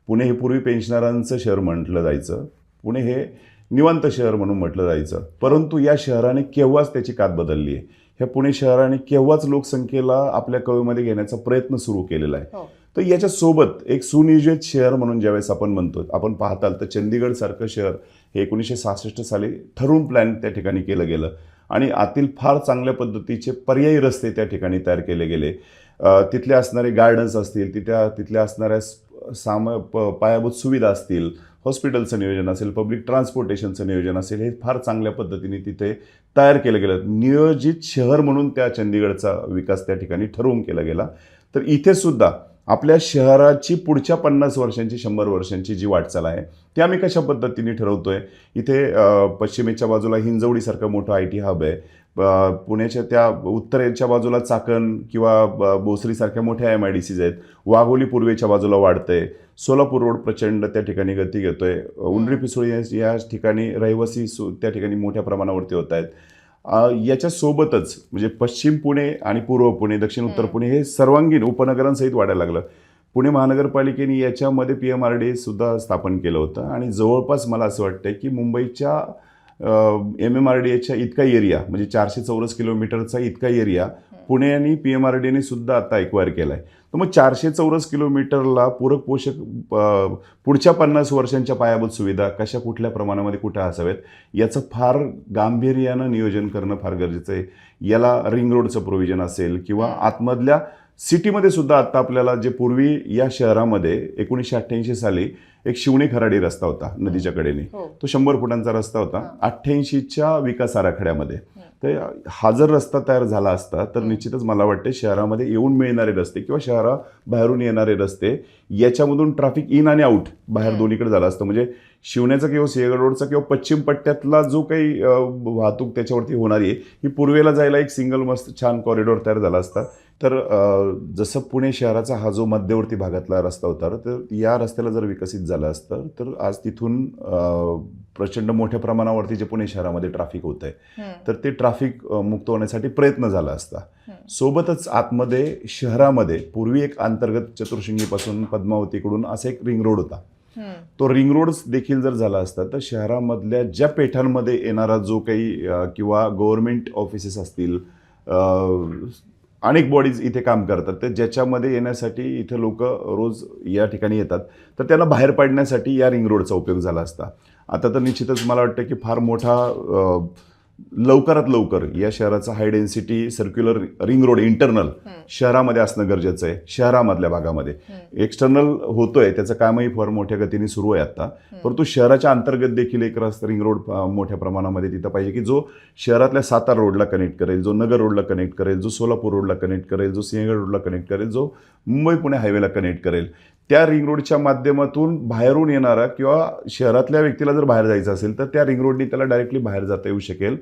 पुणे हे पूर्वी पेन्शनरांचं शहर म्हटलं जायचं. पुणे हे निवांत शहर म्हणून म्हटलं जायचं. परंतु या शहराने केव्हाच त्याची कात बदलली आहे. ह्या पुणे शहराने केव्हाच लोकसंख्येला आपल्या कवेमध्ये घेण्याचा प्रयत्न सुरू केलेला आहे. तर याच्यासोबत एक सुनियोजित शहर म्हणून ज्यावेळेस आपण म्हणतो, आपण पाहताल तर चंदीगडसारखं शहर हे 1966 साली ठरवून प्लॅन त्या ठिकाणी केलं गेलं आणि आतील फार चांगल्या पद्धतीचे पर्यायी रस्ते त्या ठिकाणी तयार केले गेले. तिथले असणारे गार्डन्स असतील, तिथल्या असणाऱ्या पायाभूत सुविधा असतील, हॉस्पिटलचं नियोजन असेल, पब्लिक ट्रान्सपोर्टेशनचं नियोजन असेल, हे फार चांगल्या पद्धतीने तिथे तयार केलं गेलं. नियोजित शहर म्हणून त्या चंदीगडचा विकास त्या ठिकाणी ठरवून केला गेला. तर इथे सुद्धा आपल्या शहराची पुढच्या 50 वर्षांची, 100 वर्षांची जी वाटचाल आहे ती आम्ही कशा पद्धतीने ठरवतोय. इथे पश्चिमेच्या बाजूला हिंजवडीसारखं मोठं IT हब आहे. पुण्याच्या त्या उत्तरेच्या बाजूला चाकण किंवा भोसरीसारख्या मोठ्या MIDCs आहेत. वाघोली पूर्वेच्या बाजूला वाढतंय. सोलापूर रोड प्रचंड त्या ठिकाणी गती घेतोय. उंडरी पिसोळी या ठिकाणी रहिवासी त्या ठिकाणी मोठ्या प्रमाणावरती होत आहेत. याच्यासोबतच म्हणजे पश्चिम पुणे आणि पूर्व पुणे, दक्षिण उत्तर पुणे हे सर्वांगीण उपनगरांसहित वाढायला लागलं. पुणे महानगरपालिकेने याच्यामध्ये PMRDA सुद्धा स्थापन केलं होतं आणि जवळपास मला असं वाटतं की मुंबईच्या MMRDAच्या इतका एरिया, म्हणजे 400 चौरस किलोमीटरचा इतका एरिया पुणे आणि PMRDAने सुद्धा आता एक्वायर केला आहे. तर मग 400 चौरस किलोमीटरला पूरक पोषक पुढच्या 50 वर्षांच्या पायाभूत सुविधा कशा कुठल्या प्रमाणामध्ये कुठे असाव्यात याचं फार गांभीर्यानं नियोजन करणं फार गरजेचं आहे. याला रिंग रोडचं प्रोव्हिजन असेल किंवा आतमधल्या सिटीमध्ये सुद्धा आता आपल्याला जे पूर्वी या शहरामध्ये 1988 साली एक शिवणे खराडी रस्ता होता नदीच्या कडेने, तो 100 फुटांचा रस्ता होता 88च्या विकास आराखड्यामध्ये. तर हा जर रस्ता तयार झाला असता तर निश्चितच मला वाटते शहरामध्ये येऊन मिळणारे रस्ते किंवा शहराबाहेरून येणारे रस्ते याच्यामधून ट्रॅफिक इन आणि आउट बाहेर दोन्हीकडे झालं असतं. म्हणजे शिवण्याचा किंवा सिंहगड रोडचा किंवा पश्चिम पट्ट्यातला जो काही वाहतूक त्याच्यावरती होणारी आहे ही पूर्वेला जायला एक सिंगल मस्त छान कॉरिडॉर तयार झाला असता. तर जसं पुणे शहराचा हा जो मध्यवर्ती भागातला रस्ता होता, तर या रस्त्याला जर विकसित झालं असतं तर आज तिथून प्रचंड मोठ्या प्रमाणावरती जे पुणे शहरामध्ये ट्रॅफिक होत आहे तर ते ट्रॅफिक मुक्त होण्यासाठी प्रयत्न झाला असता. सोबतच आतमध्ये शहरामध्ये पूर्वी एक अंतर्गत चतुर्शृंगीपासून पद्मावतीकडून असा एक रिंग रोड होता. तो रिंग रोड देखील जर झाला असता तर शहरामधल्या ज्या पेठांमध्ये येणारा जो काही किंवा गव्हर्नमेंट ऑफिसेस असतील, अनेक बॉडीज इथे काम करतात, तर ज्याच्यामध्ये येण्यासाठी इथे लोक रोज या ठिकाणी येतात, तर त्यांना बाहेर पाडण्यासाठी या रिंग रोडचा उपयोग झाला असता. आता तर निश्चितच मला वाटतं की फार मोठा लवकरात लवकर या शहराचा high density circular ring road internal शहरामध्ये असणं गरजेचं आहे. शहरामधल्या भागामध्ये एक्सटर्नल होतोय, त्याचं कामही फार मोठ्या गतीने सुरू आहे आता, परंतु शहराच्या अंतर्गत देखील एक रस्ता रिंग रोड मोठ्या प्रमाणामध्ये तिथं पाहिजे की जो शहरातल्या सातारा रोडला कनेक्ट करेल, जो नगर रोडला कनेक्ट करेल, जो सोलापूर रोडला कनेक्ट करेल, जो सिंहगड रोडला कनेक्ट करेल, जो मुंबई पुणे हायवेला कनेक्ट करेल. त्या रिंग रोडच्या माध्यमातून बाहेरून येणारा किंवा शहरातल्या व्यक्तीला जर बाहेर जायचं असेल तर त्या रिंग रोडनी त्याला डायरेक्टली बाहेर जाता येऊ शकेल.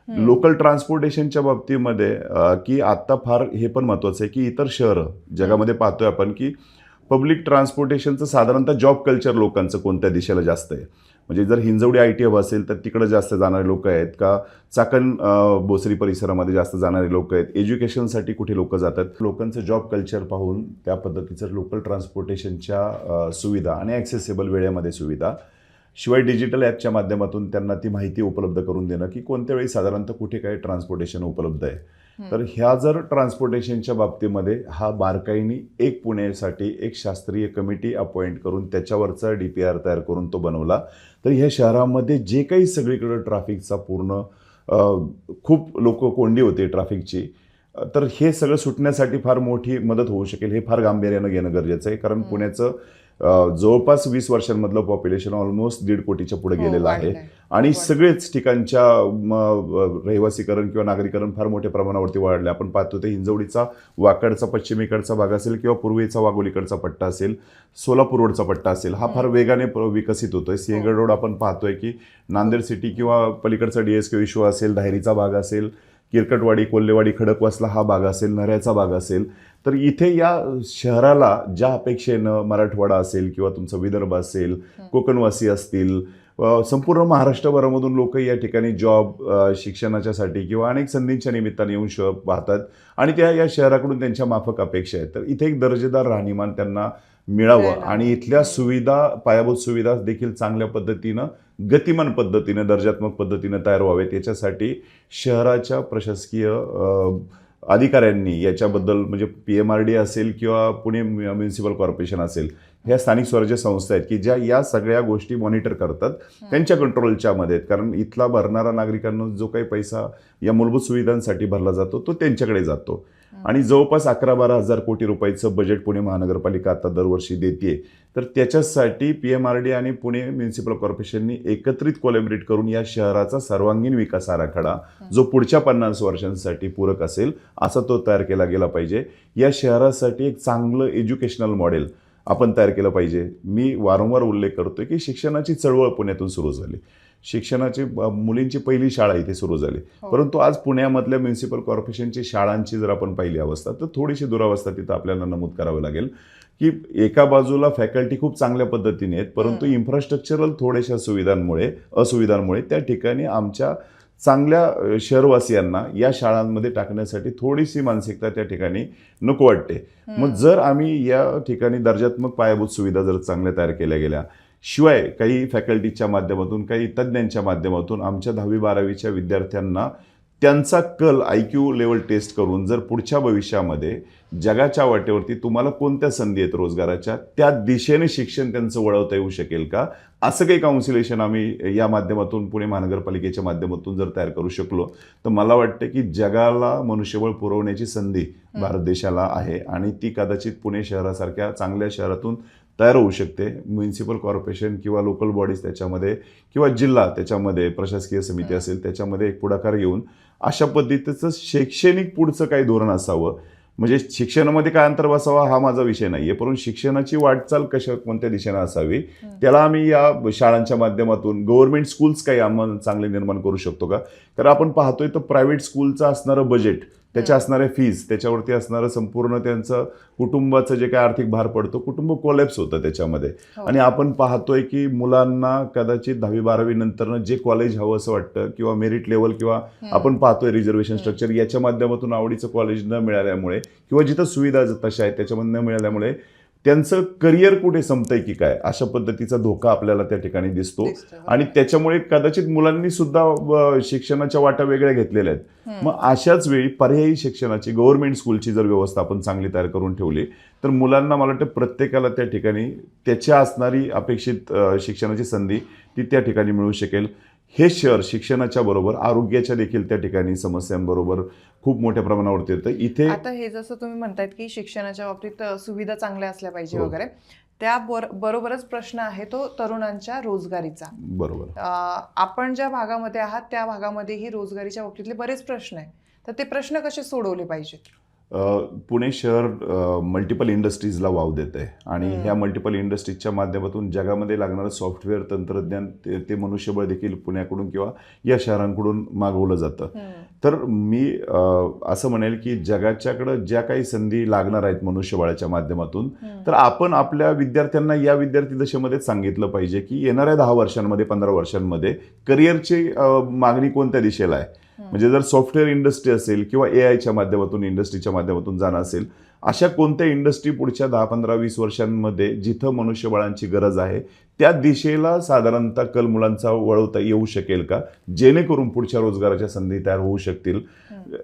लोकल ट्रान्सपोर्टेशनच्या बाबतीमध्ये की आत्ता फार हे पण महत्त्वाचं आहे की इतर शहरं जगामध्ये पाहतोय आपण की पब्लिक ट्रान्सपोर्टेशनचं साधारणतः जॉब कल्चर लोकांचं कोणत्या दिशेला जास्त आहे. म्हणजे जर हिंजवडी IT हब असेल तर तिकडे जास्त जाणारे लोक आहेत का, चाकण बोसरी परिसरामध्ये जास्त जाणारे लोक आहेत, एज्युकेशनसाठी कुठे लोक जातात. लोकांचं जॉब कल्चर पाहून त्या पद्धतीचं लोकल ट्रान्सपोर्टेशनच्या सुविधा आणि ॲक्सेसेबल वेळेमध्ये सुविधा, शिवाय डिजिटल ॲपच्या माध्यमातून त्यांना ती माहिती उपलब्ध करून देणं की कोणत्या वेळी साधारणतः कुठे काय ट्रान्सपोर्टेशन उपलब्ध आहे. तर ह्या जर ट्रान्सपोर्टेशनच्या बाबतीमध्ये हा बारकाईने एक पुण्यासाठी एक शास्त्रीय कमिटी अपॉइंट करून त्याच्यावरचा DPR तयार करून तो बनवला तर ह्या शहरामध्ये जे काही सगळीकडे ट्रॅफिकचा पूर्ण खूप लोक कोंडी होते ट्रॅफिकची, तर हे सगळं सुटण्यासाठी फार मोठी मदत होऊ शकेल. हे फार गांभीर्यानं घेणं गरजेचं आहे, कारण पुण्याचं जवळपास 20 वर्षांमधलं पॉप्युलेशन ऑलमोस्ट 1.5 कोटीच्या पुढे गेलेलं आहे आणि सगळेच ठिकाणच्या रहिवासीकरण किंवा नागरीकरण फार मोठ्या प्रमाणावरती वाढले. आपण पाहतो ते हिंजवडीचा वाकडचा पश्चिमेकडचा भाग असेल किंवा पूर्वेचा वाघोलीकडचा पट्टा असेल, सोलापूर रोडचा पट्टा असेल, हा फार वेगाने विकसित होतोय. सिंहगड रोड आपण पाहतोय की नांदेड सिटी किंवा पलीकडचा DSK विश्व असेल, धायरीचा भाग असेल, किरकटवाडी, कोल्हेवाडी, खडकवासला हा भाग असेल, नऱ्याचा भाग असेल, तर इथे या शहराला ज्या अपेक्षेनं मराठवाडा असेल किंवा तुमचा विदर्भ असेल, कोकणवासी असतील, संपूर्ण महाराष्ट्रभरामधून लोक या ठिकाणी जॉब शिक्षणाच्यासाठी किंवा अनेक संधींच्या निमित्ताने येऊन पाहतात आणि त्या या शहराकडून त्यांच्या माफक अपेक्षा आहेत. तर इथे एक दर्जेदार राहणीमान त्यांना मिळावं आणि इथल्या सुविधा, पायाभूत सुविधा देखील चांगल्या पद्धतीनं, गतिमान पद्धतीनं, दर्जात्मक पद्धतीनं तयार व्हावेत. याच्यासाठी शहराच्या प्रशासकीय अधिकाऱ्यांनी याच्याबद्दल, म्हणजे PMRD असेल किंवा पुणे म्युनिसिपल कॉर्पोरेशन असेल, ह्या स्थानिक स्वराज्य संस्था आहेत की ज्या या सगळ्या गोष्टी मॉनिटर करतात, त्यांच्या कंट्रोलच्या मध्ये आहेत. कारण इथला भरणारा नागरिकांना जो काही पैसा या मूलभूत सुविधांसाठी भरला जातो तो त्यांच्याकडे जातो आणि जवळपास 11-12 हजार कोटी रुपयाचं बजेट पुणे महानगरपालिका आता दरवर्षी देते. तर त्याच्यासाठी PMRD आणि पुणे म्युनिसिपल कॉर्पोरेशननी एकत्रित कोलॅबरेट करून या शहराचा सर्वांगीण विकास आराखडा जो पुढच्या 50 वर्षांसाठी पूरक असेल असा तो तयार केला गेला पाहिजे. या शहरासाठी एक चांगलं एज्युकेशनल मॉडेल आपण तयार केलं पाहिजे. मी वारंवार उल्लेख करतोय की शिक्षणाची चळवळ पुण्यातून सुरू झाली, शिक्षणाची मुलींची पहिली शाळा इथे सुरू झाली, परंतु आज पुण्यामधल्या म्युनिसिपल कॉर्पोरेशनची शाळांची जर आपण पाहिली अवस्था तर थोडीशी दुरावस्था तिथं आपल्याला नमूद करावं लागेल की एका बाजूला फॅकल्टी खूप चांगल्या पद्धतीने आहेत, परंतु इन्फ्रास्ट्रक्चरल थोड्याशा असुविधांमुळे त्या ठिकाणी आमच्या चांगल्या शहरवासियांना या शाळांमध्ये टाकण्यासाठी थोडीशी मानसिकता त्या ठिकाणी नको वाटते. मग जर आम्ही या ठिकाणी दर्जात्मक पायाभूत सुविधा जर चांगल्या तयार केल्या गेल्या, शिवाय काही फॅकल्टीच्या माध्यमातून, काही तज्ज्ञांच्या माध्यमातून आमच्या 10वी-12वीच्या विद्यार्थ्यांना त्यांचा कल IQ लेवल टेस्ट करून जर पुढच्या भविष्यामध्ये जगाच्या वाटेवरती तुम्हाला कोणत्या संधी आहेत रोजगाराच्या, त्या दिशेने शिक्षण त्यांचं वळवता येऊ शकेल का, असं काही काउन्सिलेशन आम्ही या माध्यमातून, पुणे महानगरपालिकेच्या माध्यमातून जर तयार करू शकलो तर मला वाटतं की जगाला मनुष्यबळ पुरवण्याची संधी भारत देशाला आहे आणि ती कदाचित पुणे शहरासारख्या चांगल्या शहरातून तयार होऊ शकते. म्युनिसिपल कॉर्पोरेशन किंवा लोकल बॉडीज त्याच्यामध्ये किंवा जिल्हा त्याच्यामध्ये, प्रशासकीय समिती असेल त्याच्यामध्ये एक पुढाकार घेऊन अशा पद्धतीचं शैक्षणिक पुढचं काही धोरण असावं. म्हणजे शिक्षणामध्ये काय अंतर बसावा हा माझा विषय नाही आहे, परंतु शिक्षणाची वाटचाल कोणत्या दिशेनं असावी त्याला आम्ही या शाळांच्या माध्यमातून, गव्हर्नमेंट स्कूल्स काही आम्हाला चांगले निर्माण करू शकतो का. कारण आपण पाहतोय तर प्रायव्हेट स्कूलचं असणारं बजेट त्याच्या असणाऱ्या फीज, त्याच्यावरती असणारं संपूर्ण त्यांचं कुटुंबाचं जे काय आर्थिक भार पडतो, कुटुंब कोलॅप्स होतं त्याच्यामध्ये. आणि आपण पाहतोय की मुलांना कदाचित 10वी-12वी नंतरनं जे कॉलेज हवं असं वाटतं किंवा मेरिट लेवल किंवा आपण पाहतोय रिझर्वेशन स्ट्रक्चर याच्या माध्यमातून आवडीचं कॉलेज न मिळाल्यामुळे किंवा जिथं सुविधा तशा आहेत त्याच्यामध्ये न मिळाल्यामुळे त्यांचं करिअर कुठे संपतंय की काय अशा पद्धतीचा धोका आपल्याला त्या ठिकाणी दिसतो. आणि त्याच्यामुळे कदाचित मुलांनी सुद्धा शिक्षणाच्या वाटा वेगळ्या घेतलेल्या आहेत. मग अशाच वेळी पर्यायी शिक्षणाची गव्हर्नमेंट स्कूलची जर व्यवस्था आपण चांगली तयार करून ठेवली तर मुलांना मला वाटतं प्रत्येकाला त्या ठिकाणी त्याच्या असणारी अपेक्षित शिक्षणाची संधी ती त्या ठिकाणी मिळू शकेल. हे शहर शिक्षणाच्या बरोबर आरोग्याच्या देखील त्या ठिकाणी समस्यांबरोबर खूप मोठ्या प्रमाणावरती येतं. इथे आता हे जसं तुम्ही म्हणतायत की शिक्षणाच्या बाबतीत सुविधा चांगल्या असल्या पाहिजे वगैरे, त्या बरोबरच प्रश्न आहे तो तरुणांच्या रोजगारीचा. बरोबर. आपण ज्या भागामध्ये आहात त्या भागामध्येही रोजगारीच्या बाबतीतले बरेच प्रश्न आहेत, तर ते प्रश्न कसे सोडवले पाहिजेत? पुणे शहर मल्टिपल इंडस्ट्रीजला वाव देत आहे आणि ह्या मल्टिपल इंडस्ट्रीजच्या माध्यमातून जगामध्ये लागणारं सॉफ्टवेअर तंत्रज्ञान ते मनुष्यबळ देखील पुण्याकडून किंवा या शहरांकडून मागवलं जातं. तर मी असं म्हणेल की जगाच्याकडं ज्या काही संधी लागणार आहेत मनुष्यबळाच्या माध्यमातून तर आपण आपल्या विद्यार्थ्यांना या विद्यार्थी दशेमध्येच सांगितलं पाहिजे की येणाऱ्या 10 वर्षांमध्ये 15 वर्षांमध्ये करिअरची मागणी कोणत्या दिशेला आहे. म्हणजे जर सॉफ्टवेअर इंडस्ट्री असेल किंवा एआयच्या माध्यमातून इंडस्ट्रीच्या माध्यमातून जाणं असेल, अशा कोणत्या इंडस्ट्री पुढच्या 10, 15, 20 वर्षांमध्ये जिथं मनुष्यबळांची गरज आहे त्या दिशेला साधारणतः कल मुलांचा वळवता येऊ शकेल का, जेणेकरून पुढच्या रोजगाराच्या संधी तयार होऊ शकतील.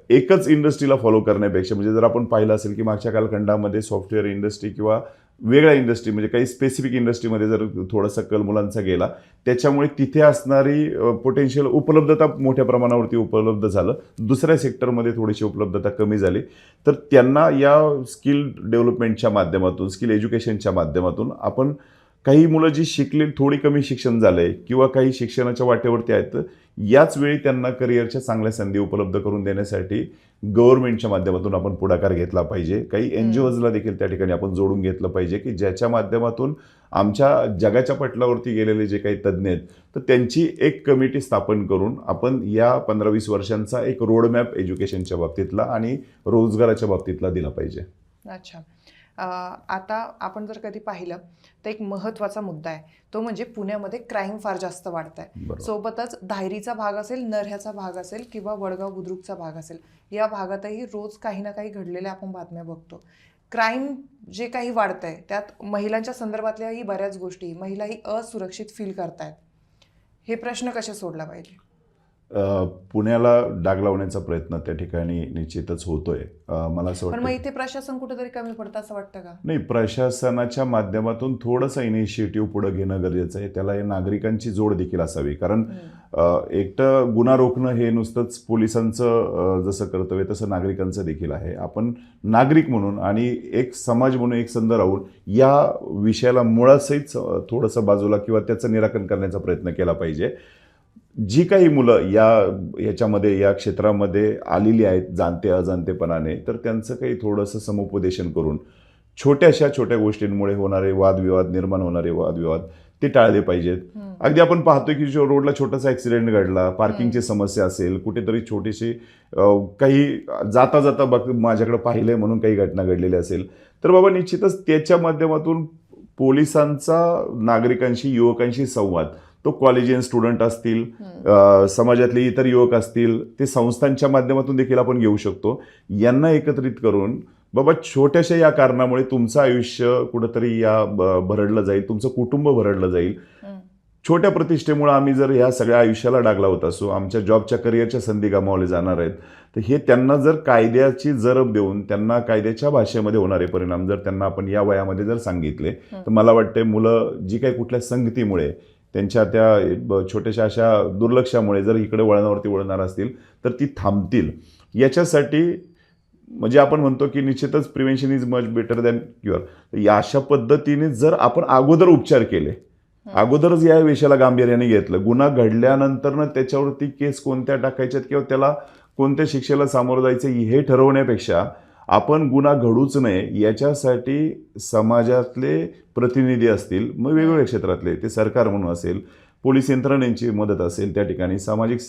एकच इंडस्ट्रीला फॉलो करण्यापेक्षा म्हणजे जर आपण पाहिलं असेल की मागच्या कालखंडामध्ये सॉफ्टवेअर इंडस्ट्री किंवा वेगळ्या इंडस्ट्री म्हणजे काही स्पेसिफिक इंडस्ट्रीमध्ये जर थोडासा कल मुलांचा गेला त्याच्यामुळे तिथे असणारी पोटेन्शियल उपलब्धता मोठ्या प्रमाणावरती उपलब्ध झालं. दुसऱ्या सेक्टरमध्ये थोडीशी उपलब्धता कमी झाली तर त्यांना या स्किल डेव्हलपमेंटच्या माध्यमातून स्किल एज्युकेशनच्या माध्यमातून आपण काही मुलं जी शिकली थोडी कमी शिक्षण झालंय किंवा काही शिक्षणाच्या वाटेवरती आहेत याच वेळी त्यांना करिअरच्या चांगल्या संधी उपलब्ध करून देण्यासाठी गव्हर्नमेंटच्या माध्यमातून आपण पुढाकार घेतला पाहिजे. काही एनजीओजला देखील त्या ठिकाणी आपण जोडून घेतलं पाहिजे की ज्याच्या माध्यमातून आमच्या जगाच्या पटलावरती गेलेले जे काही तज्ज्ञ आहेत तर त्यांची एक कमिटी स्थापन करून आपण या 15-20 वर्षांचा एक रोडमॅप एज्युकेशनच्या बाबतीतला आणि रोजगाराच्या बाबतीतला दिला पाहिजे. अच्छा, आता आपण जर कधी पाहिलं तर एक महत्त्वाचा मुद्दा आहे तो म्हणजे पुण्यामध्ये क्राईम फार जास्त वाढत आहे. सोबतच धायरीचा भाग असेल, नऱ्ह्याचा भाग असेल किंवा वडगाव बुद्रुकचा भाग असेल, या भागातही रोज काही ना काही घडलेल्या आपण बातम्या बघतो. क्राईम जे काही वाढत आहे त्यात महिलांच्या संदर्भातल्याही बऱ्याच गोष्टी, महिलाही असुरक्षित फील करतायत. हे प्रश्न कसे सोडला पाहिजे? पुण्याला डाग लावण्याचा प्रयत्न त्या ठिकाणी निश्चितच होतोय. मला असं पण मग वाटतं इथे प्रशासन कुठेतरी कमी पडतं असं वाटतं का? नाही, प्रशासनाच्या माध्यमातून थोडंसं इनिशिएटिव्ह पुढे घेणं गरजेचं आहे. त्याला हे नागरिकांची जोड देखील असावी. कारण एकटं गुन्हा रोखणं हे नुसतंच पोलिसांचं जसं कर्तव्य तसं नागरिकांचं देखील आहे. आपण नागरिक म्हणून आणि एक समाज म्हणून एक संध राहून या विषयाला मुळासहित थोडंसं बाजूला किंवा त्याचं निराकरण करण्याचा प्रयत्न केला पाहिजे. जी काही मुलं याच्यामध्ये या क्षेत्रामध्ये आलेली आहेत जाणते अजाणतेपणाने तर त्यांचं काही थोडंसं समुपदेशन करून छोट्या गोष्टींमुळे होणारे वादविवाद, निर्माण होणारे वादविवाद ते टाळले पाहिजेत. अगदी आपण पाहतोय की जो रोडला छोटासा ऍक्सिडेंट घडला, पार्किंगची समस्या असेल, कुठेतरी छोटीशी काही जाता जाता माझ्याकडे पाहिलंय म्हणून काही घटना घडलेली असेल तर बाबा निश्चितच त्याच्या माध्यमातून पोलिसांचा नागरिकांशी, युवकांशी संवाद, तो कॉलेजियन स्टुडंट असतील, समाजातले इतर युवक असतील, ते संस्थांच्या माध्यमातून देखील आपण घेऊ शकतो. यांना एकत्रित करून बाबा छोट्याशा या कारणामुळे तुमचं आयुष्य कुठंतरी या भरडलं जाईल, तुमचं कुटुंब भरडलं जाईल. छोट्या प्रतिष्ठेमुळे आम्ही जर ह्या सगळ्या आयुष्याला डाग लावत असू, आमच्या जॉबच्या करिअरच्या संधी गमावल्या जाणार आहेत, तर हे त्यांना जर कायद्याची जरब देऊन त्यांना कायद्याच्या भाषेमध्ये होणारे परिणाम जर त्यांना आपण या वयामध्ये जर सांगितले तर मला वाटते मुलं जी काही कुठल्या संगतीमुळे त्यांच्या त्या छोट्याशा अशा दुर्लक्षामुळे जर इकडे वळणावरती वळणार असतील तर ती थांबतील. याच्यासाठी म्हणजे आपण म्हणतो की निश्चितच prevention is much better than cure. या अशा पद्धतीने जर आपण अगोदर उपचार केले, अगोदरच या विषयाला गांभीर्याने घेतलं, गुन्हा घडल्यानंतर त्याच्यावरती केस कोणत्या टाकायच्यात किंवा त्याला कोणत्या शिक्षेला सामोरं जायचं हे ठरवण्यापेक्षा आपण गुन्हा घडूच नये याच्यासाठी समाजातले प्रतिनिधी असतील, मग वेगवेगळ्या क्षेत्रातले, ते सरकार म्हणून असेल, पोलीस यंत्रणेची मदत असेल, त्या ठिकाणी सामाजिक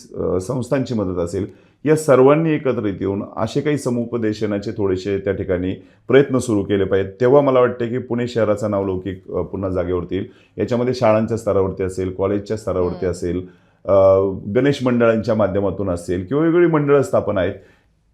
संस्थांची मदत असेल, या सर्वांनी एकत्रित येऊन असे काही समुपदेशनाचे थोडेसे त्या ठिकाणी प्रयत्न सुरू केले पाहिजेत. तेव्हा मला वाटतं की पुणे शहराचा नावलौकिक पुन्हा जागेवरती येईल. याच्यामध्ये शाळांच्या स्तरावरती असेल, कॉलेजच्या स्तरावरती असेल, गणेश मंडळांच्या माध्यमातून असेल किंवा वेगवेगळी मंडळं स्थापन आहेत.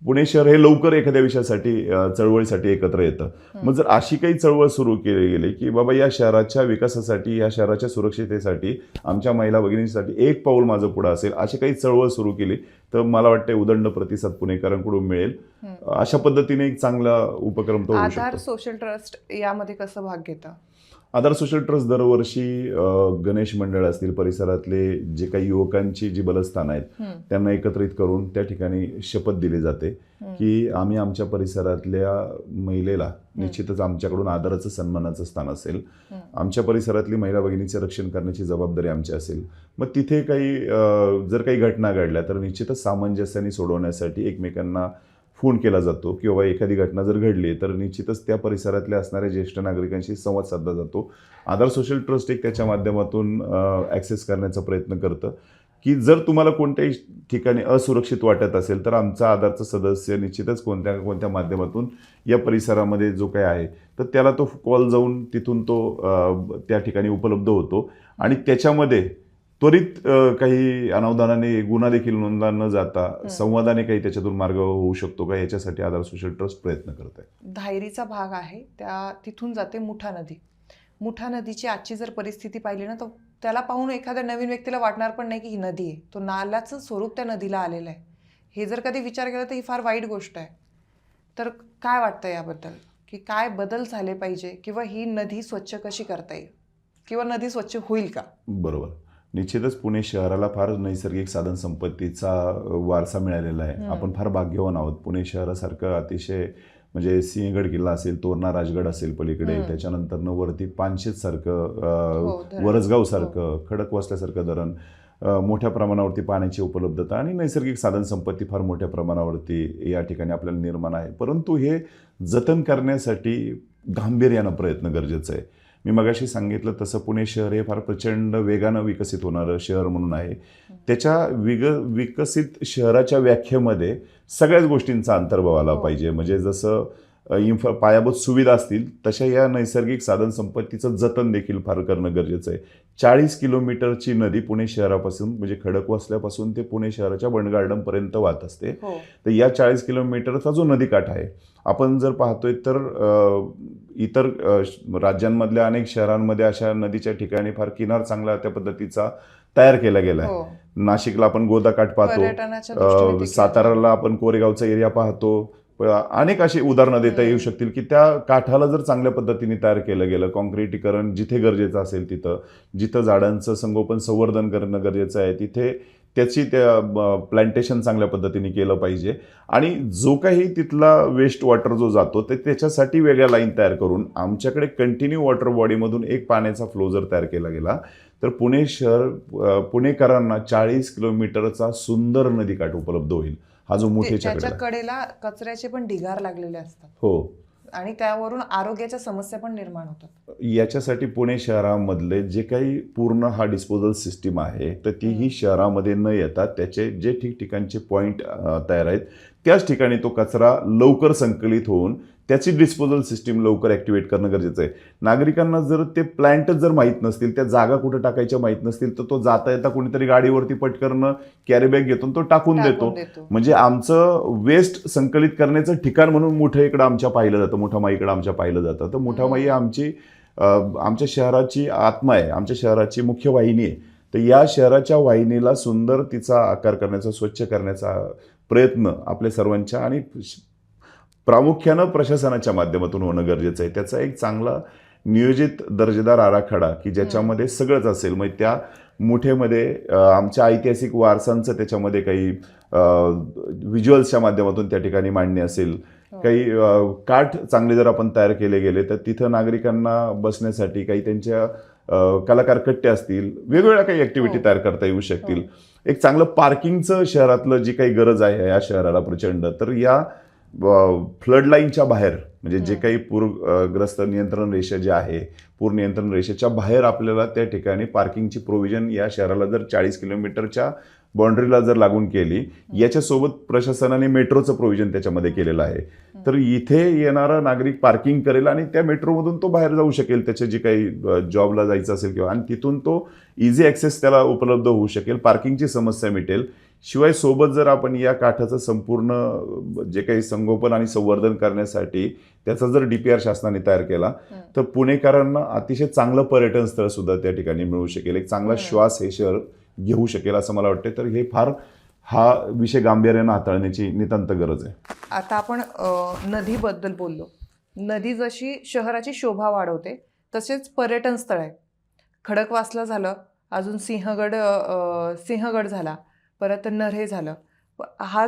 पुणे शहर हे लवकर एखाद्या विषयासाठी चळवळीसाठी एकत्र येतं. मग जर अशी काही चळवळ सुरू केली गेली की बाबा या शहराच्या विकासासाठी, या शहराच्या सुरक्षिततेसाठी, आमच्या महिला भगिनींसाठी एक पाऊल माझं पुढं असेल, अशी काही चळवळ सुरू केली तर मला वाटतं उदंड प्रतिसाद पुणेकरांकडून मिळेल. अशा पद्धतीने एक चांगला उपक्रम तो होऊ आधार शकतो. सोशल ट्रस्ट यामध्ये कसं भाग घेतं? आधार सोशल ट्रस्ट दरवर्षी गणेश मंडळ असतील, परिसरातले जे काही युवकांची जी बलस्थानं आहेत त्यांना एकत्रित करून त्या ठिकाणी शपथ दिली जाते की आम्ही आमच्या परिसरातल्या महिलेला निश्चितच आमच्याकडून आदराचं, सन्मानाचं स्थान असेल. आमच्या परिसरातली महिला भगिनीचे रक्षण करण्याची जबाबदारी आमची असेल. मग तिथे काही जर काही घटना घडल्या तर निश्चितच सामंजस्याने सोडवण्यासाठी एकमेकांना फोन केला जातो किंवा एखादी घटना जर घडली तर निश्चितच त्या परिसरातल्या असणाऱ्या ज्येष्ठ नागरिकांशी संवाद साधला जातो. आधार सोशल ट्रस्ट एक त्याच्या माध्यमातून ॲक्सेस करण्याचा प्रयत्न करतं की जर तुम्हाला कोणत्याही ठिकाणी असुरक्षित वाटत असेल तर आमचा आधारचा सदस्य निश्चितच कोणत्या कोणत्या माध्यमातून या परिसरामध्ये जो काही आहे तर त्याला तो कॉल जाऊन तिथून तो त्या ठिकाणी उपलब्ध होतो आणि त्याच्यामध्ये त्वरित काही अनावधानाने गुन्हा देखील नोंदला न जाता संवादाने काही त्याच्यातून मार्ग होऊ शकतो का, याच्यासाठी आधार सोशल ट्रस्ट प्रयत्न करत आहे. धायरीचा भाग आहे तिथून जाते मुठा नदी. मुठा नदीची आजची जर परिस्थिती पाहिली ना तर त्याला पाहून एखाद्या नवीन व्यक्तीला वाटणार पण नाही की ही नदी आहे. तो नाल्याचं स्वरूप त्या नदीला आलेलं आहे. हे जर कधी विचार केला तर ही फार वाईट गोष्ट आहे. तर काय वाटतं याबद्दल की काय बदल झाले पाहिजे किंवा ही नदी स्वच्छ कशी करता येईल किंवा नदी स्वच्छ होईल का? बरोबर. निश्चितच पुणे शहराला फार नैसर्गिक साधन संपत्तीचा वारसा मिळालेला आहे. आपण फार भाग्यवान आहोत. पुणे शहरासारखं अतिशय म्हणजे सिंहगड किल्ला असेल, तोरणा राजगड असेल पलीकडे, त्याच्यानंतर वरती पानशेत सारखं, वरसगाव सारखं, खडकवासल्यासारखं धरण, मोठ्या प्रमाणावरती पाण्याची उपलब्धता आणि नैसर्गिक साधन संपत्ती फार मोठ्या प्रमाणावरती या ठिकाणी आपल्याला निर्माण आहे. परंतु हे जतन करण्यासाठी गांभीर्यानं प्रयत्न गरजेचं आहे. मी मगाशी सांगितलं तसं पुणे शहर हे फार प्रचंड वेगानं विकसित होणारं शहर म्हणून आहे. त्याच्या विकसित शहराच्या व्याख्येमध्ये सगळ्याच गोष्टींचा अंतर्भाव आला पाहिजे. म्हणजे जसं पायाभूत सुविधा असतील तशा या नैसर्गिक साधन संपत्तीचं जतन देखील फार करणं गरजेचं आहे. 40 किलोमीटरची नदी पुणे शहरापासून म्हणजे खडकवासल्यापासून ते पुणे शहराच्या बंड गार्डनपर्यंत वाहत असते. तर या 40 किलोमीटरचा जो नदीकाठ आहे, आपण जर पाहतोय तर इतर राज्यांमधल्या अनेक शहरांमध्ये अशा नदीच्या ठिकाणी फार किनार चांगला त्या पद्धतीचा तयार केला गेला आहे. नाशिकला आपण गोदाकाठ पाहतो, साताराला आपण कोरेगावचा एरिया पाहतो. अनेक अशी उदाहरणं देता येऊ शकतील की त्या काठाला जर चांगल्या पद्धतीने तयार केलं गेलं, कॉन्क्रिटीकरण जिथे गरजेचं असेल तिथं, जिथं झाडांचं संगोपन संवर्धन करणं गरजेचं आहे तिथे त्याची त्या प्लांटेशन चांगल्या पद्धतीने केलं पाहिजे. आणि जो काही तिथला वेस्ट वॉटर जो जातो ते त्याच्यासाठी वेगळ्या लाईन तयार करून आमच्याकडे कंटिन्यू वॉटर बॉडीमधून एक पाण्याचा फ्लो जर तयार केला गेला तर पुणे शहर पुणेकरांना 40 किलोमीटरचा सुंदर नदीकाठ उपलब्ध होईल. हा जो मोठेच्या कडेला कचऱ्याचे पण ढिगार लागलेले असतात. हो, आणि त्यावरून आरोग्याच्या समस्या पण निर्माण होतात. याच्यासाठी पुणे शहरामधले जे काही पूर्ण हा डिस्पोजल सिस्टीम आहे तर तीही शहरामध्ये न येता त्याचे जे ठिकठिकाणचे पॉईंट तयार आहेत त्याच ठिकाणी तो कचरा लवकर संकलित होऊन त्याची डिस्पोजल सिस्टीम लवकर ॲक्टिवेट करणं गरजेचं आहे. नागरिकांना जर ते प्लांटच जर माहीत नसतील, त्या जागा कुठं टाकायच्या माहीत नसतील तर तो जाता येता कोणीतरी गाडीवरती पटकन कॅरीबॅग घेतो तो टाकून देतो. म्हणजे आमचं वेस्ट संकलित करण्याचं ठिकाण म्हणून मोठं इकडं आमच्या पाहिलं जातं, मोठामाई इकडं आमच्या पाहिलं जातं. तर मोठामाई आमची आमच्या शहराची आत्मा आहे, आमच्या शहराची मुख्य वाहिनी आहे. तर या शहराच्या वाहिनीला सुंदर तिचा आकार करण्याचा, स्वच्छ करण्याचा प्रयत्न आपल्या सर्वांच्या आणि प्रामुख्यानं प्रशासनाच्या माध्यमातून होणं गरजेचं आहे. त्याचा एक चांगला नियोजित दर्जेदार आराखडा की ज्याच्यामध्ये सगळंच असेल. मग त्या मुठेमध्ये आमच्या ऐतिहासिक वारसांचं त्याच्यामध्ये काही व्हिज्युअल्सच्या माध्यमातून त्या ठिकाणी मांडणी असेल, काही काठ चांगले जर आपण तयार केले गेले तर तिथं नागरिकांना बसण्यासाठी काही त्यांच्या कलाकार कट्टे असतील, वेगवेगळ्या काही ॲक्टिव्हिटी तयार करता येऊ शकतील. एक चांगलं पार्किंगचं शहरातलं जी काही गरज आहे या शहराला प्रचंड, तर या फ्लड लाईनच्या बाहेर म्हणजे जे काही पूरग्रस्त नियंत्रण रेषा जे आहे, पूर नियंत्रण रेषेच्या बाहेर आपल्याला त्या ठिकाणी पार्किंगची प्रोव्हिजन या शहराला जर 40 किलोमीटरच्या बाउंड्रीला जर लागून केली, याच्यासोबत प्रशासनाने मेट्रोचं प्रोव्हिजन त्याच्यामध्ये केलेलं आहे. तर इथे येणारा नागरिक पार्किंग करेल आणि त्या मेट्रोमधून तो बाहेर जाऊ शकेल, त्याचे जे काही जॉबला जायचं असेल किंवा, आणि तिथून तो इझी ॲक्सेस त्याला उपलब्ध होऊ शकेल, पार्किंगची समस्या मिटेल. शिवाय सोबत जर आपण या काठाचं संपूर्ण जे काही संगोपन आणि संवर्धन करण्यासाठी त्याचा जर DPR शासनाने तयार केला तर पुणेकरांना अतिशय चांगलं पर्यटन स्थळ सुद्धा त्या ठिकाणी मिळू शकेल, एक चांगला श्वास हे शहर घेऊ शकेल असं मला वाटतं. तर हे हा विषय गांभीर्यानं हाताळण्याची नितांत गरज आहे. आता आपण नदीबद्दल बोललो. नदी जशी शहराची शोभा वाढवते तसेच पर्यटन स्थळ आहे. खडकवासला झालं, अजून सिंहगड झाला, परत नऱ्हे झालं. हा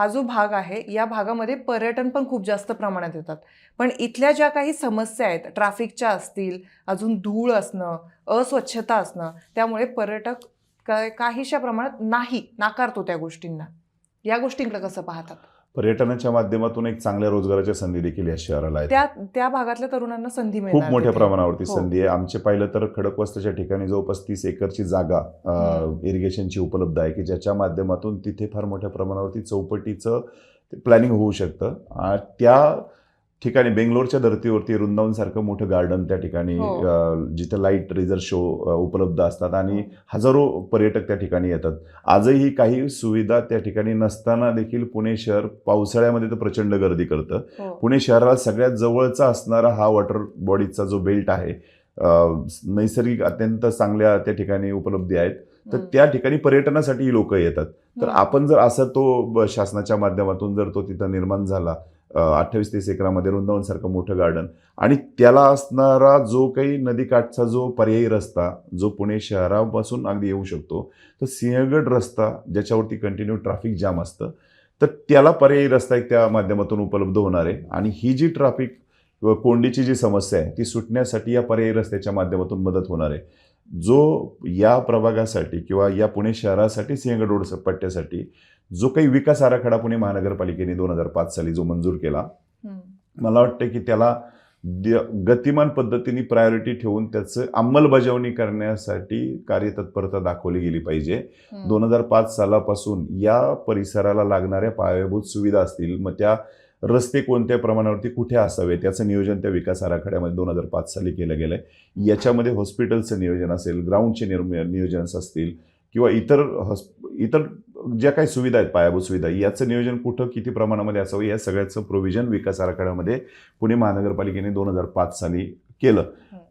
जो भाग आहे या भागामध्ये पर्यटन पण खूप जास्त प्रमाणात येतात. पण इथल्या ज्या काही समस्या आहेत, ट्रॅफिकच्या असतील, अजून धूळ असणं, अस्वच्छता असणं, त्यामुळे पर्यटक काहीशा प्रमाणात नाकारतो त्या गोष्टींना. या गोष्टींकडे कसं पाहतात? पर्यटनाच्या माध्यमातून एक चांगल्या रोजगाराच्या संधी देखील या शहराला आहेत. त्या भागातल्या तरुणांना संधी खूप मिळणार मोठ्या तिथे. प्रमाणावरती हो. संधी आहे. आमचे पाहिलं तर खडकवासल्याच्या ठिकाणी जवळपास 30 एकरची जागा इरिगेशनची उपलब्ध आहे की ज्याच्या माध्यमातून तिथे फार मोठ्या प्रमाणावरती चौपटीचं प्लॅनिंग होऊ शकतं. त्या ठिकाणी बेंगलोरच्या धर्तीवरती वृंदावन सारखं मोठं गार्डन त्या ठिकाणी जिथे लाईट रेझर शो उपलब्ध असतात आणि हजारो पर्यटक त्या ठिकाणी येतात. आजही काही सुविधा त्या ठिकाणी नसताना देखील पुणे शहर पावसाळ्यामध्ये तर प्रचंड गर्दी करतं. पुणे शहराला सगळ्यात जवळचा असणारा हा वॉटर बॉडीचा जो बेल्ट आहे, नैसर्गिक अत्यंत चांगल्या त्या ठिकाणी उपलब्धी आहेत. तर त्या ठिकाणी पर्यटनासाठी लोक येतात. तर आपण जर असं तो शासनाच्या माध्यमातून जर तो तिथं निर्माण झाला 28-30 एकरामध्ये वृंदावन सारखं मोठं गार्डन, आणि त्याला असणारा जो काही नदीकाठचा जो पर्यायी रस्ता जो पुणे शहरापासून अगदी येऊ शकतो, तो सिंहगड रस्ता ज्याच्यावरती कंटिन्यू ट्रॅफिक जाम असतं, तर त्याला पर्यायी रस्ता एक त्या माध्यमातून उपलब्ध होणार आहे. आणि ही जी ट्रॅफिक कोंडीची जी समस्या आहे ती सुटण्यासाठी या पर्यायी रस्त्याच्या माध्यमातून मदत होणार आहे. जो या प्रभागासाठी किंवा या पुणे शहरासाठी सिंहगड रोड पट्ट्यासाठी जो काही विकास आराखडा पुणे महानगरपालिकेने 2005 साली जो मंजूर केला, मला वाटतं की त्याला गतिमान पद्धतीने प्रायोरिटी ठेवून त्याचं अंमलबजावणी करण्यासाठी कार्यतत्परता दाखवली गेली पाहिजे. 2005 सालापासून या परिसराला लागणाऱ्या पायाभूत सुविधा असतील, मग त्या रस्ते कोणत्या प्रमाणावरती कुठे असावेत याचं नियोजन त्या विकास आराखड्यामध्ये 2005 साली केलं गेलं आहे. याच्यामध्ये हॉस्पिटलचं नियोजन असेल, ग्राउंडचे नियोजन असतील किंवा इतर ज्या काही सुविधा आहेत पायाभूत सुविधा, याचं नियोजन कुठं किती प्रमाणामध्ये असावं या सगळ्याचं प्रोव्हिजन विकास आराखड्यामध्ये पुणे महानगरपालिकेने 2005 साली केलं.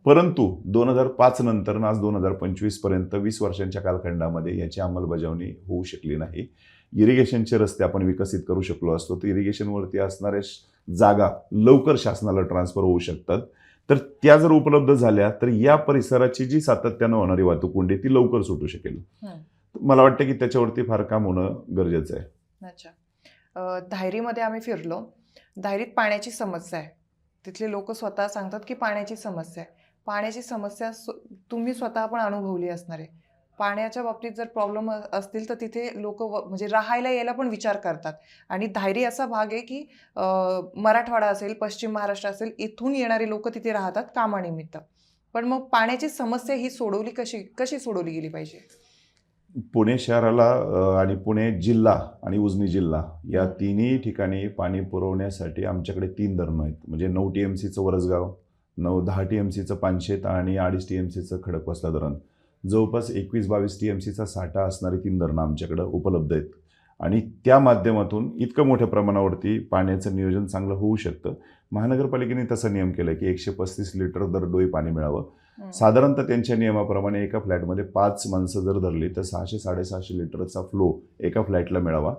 परंतु 2005 नंतर आज 2025 पर्यंत 20 वर्षांच्या कालखंडामध्ये याची अंमलबजावणी होऊ शकली नाही. इरिगेशनचे रस्ते आपण विकसित करू शकलो असतो तर इरिगेशनवरती असणाऱ्या जागा लवकर शासनाला ट्रान्सफर होऊ शकतात. तर त्या जर उपलब्ध झाल्या तर या परिसराची जी सातत्यानं होणारी वाहतूक कोंडी ती लवकर सुटू शकेल. मला वाटतं की त्याच्यावरती फार काम होणं गरजेचं आहे. अच्छा. धायरीमध्ये आम्ही फिरलो. धायरीत पाण्याची समस्या आहे. तिथले लोक स्वतः सांगतात की पाण्याची समस्या आहे. पाण्याची समस्या तुम्ही स्वतः पण अनुभवली असणार आहे. पाण्याच्या बाबतीत जर प्रॉब्लेम असतील तर तिथे लोक म्हणजे राहायला यायला पण विचार करतात. आणि धायरी असा भाग आहे की मराठवाडा असेल, पश्चिम महाराष्ट्र असेल, इथून येणारे लोक तिथे राहतात कामानिमित्त. पण मग पाण्याची समस्या ही कशी सोडवली गेली पाहिजे? पुणे शहराला आणि पुणे जिल्हा आणि उजनी जिल्हा या तिन्ही ठिकाणी पाणी पुरवण्यासाठी आमच्याकडे 3 धरणं आहेत. म्हणजे 9 TMCचं वरसगाव, 10 TMCचं पानशेत आणि 2.5 TMCचं खडकवासला धरण. जवळपास 21-22 TMCचा साठा असणारी 3 धरणं आमच्याकडं उपलब्ध आहेत. आणि त्या माध्यमातून इतकं मोठ्या प्रमाणावरती पाण्याचं नियोजन चांगलं होऊ शकतं. महानगरपालिकेने तसा नियम केला की 135 लिटर दर डोई पाणी मिळावं. साधारणतः त्यांच्या नियमाप्रमाणे एका फ्लॅटमध्ये 5 माणसं जर धरली तर 600-650 लिटरचा फ्लो एका फ्लॅटला मिळावा.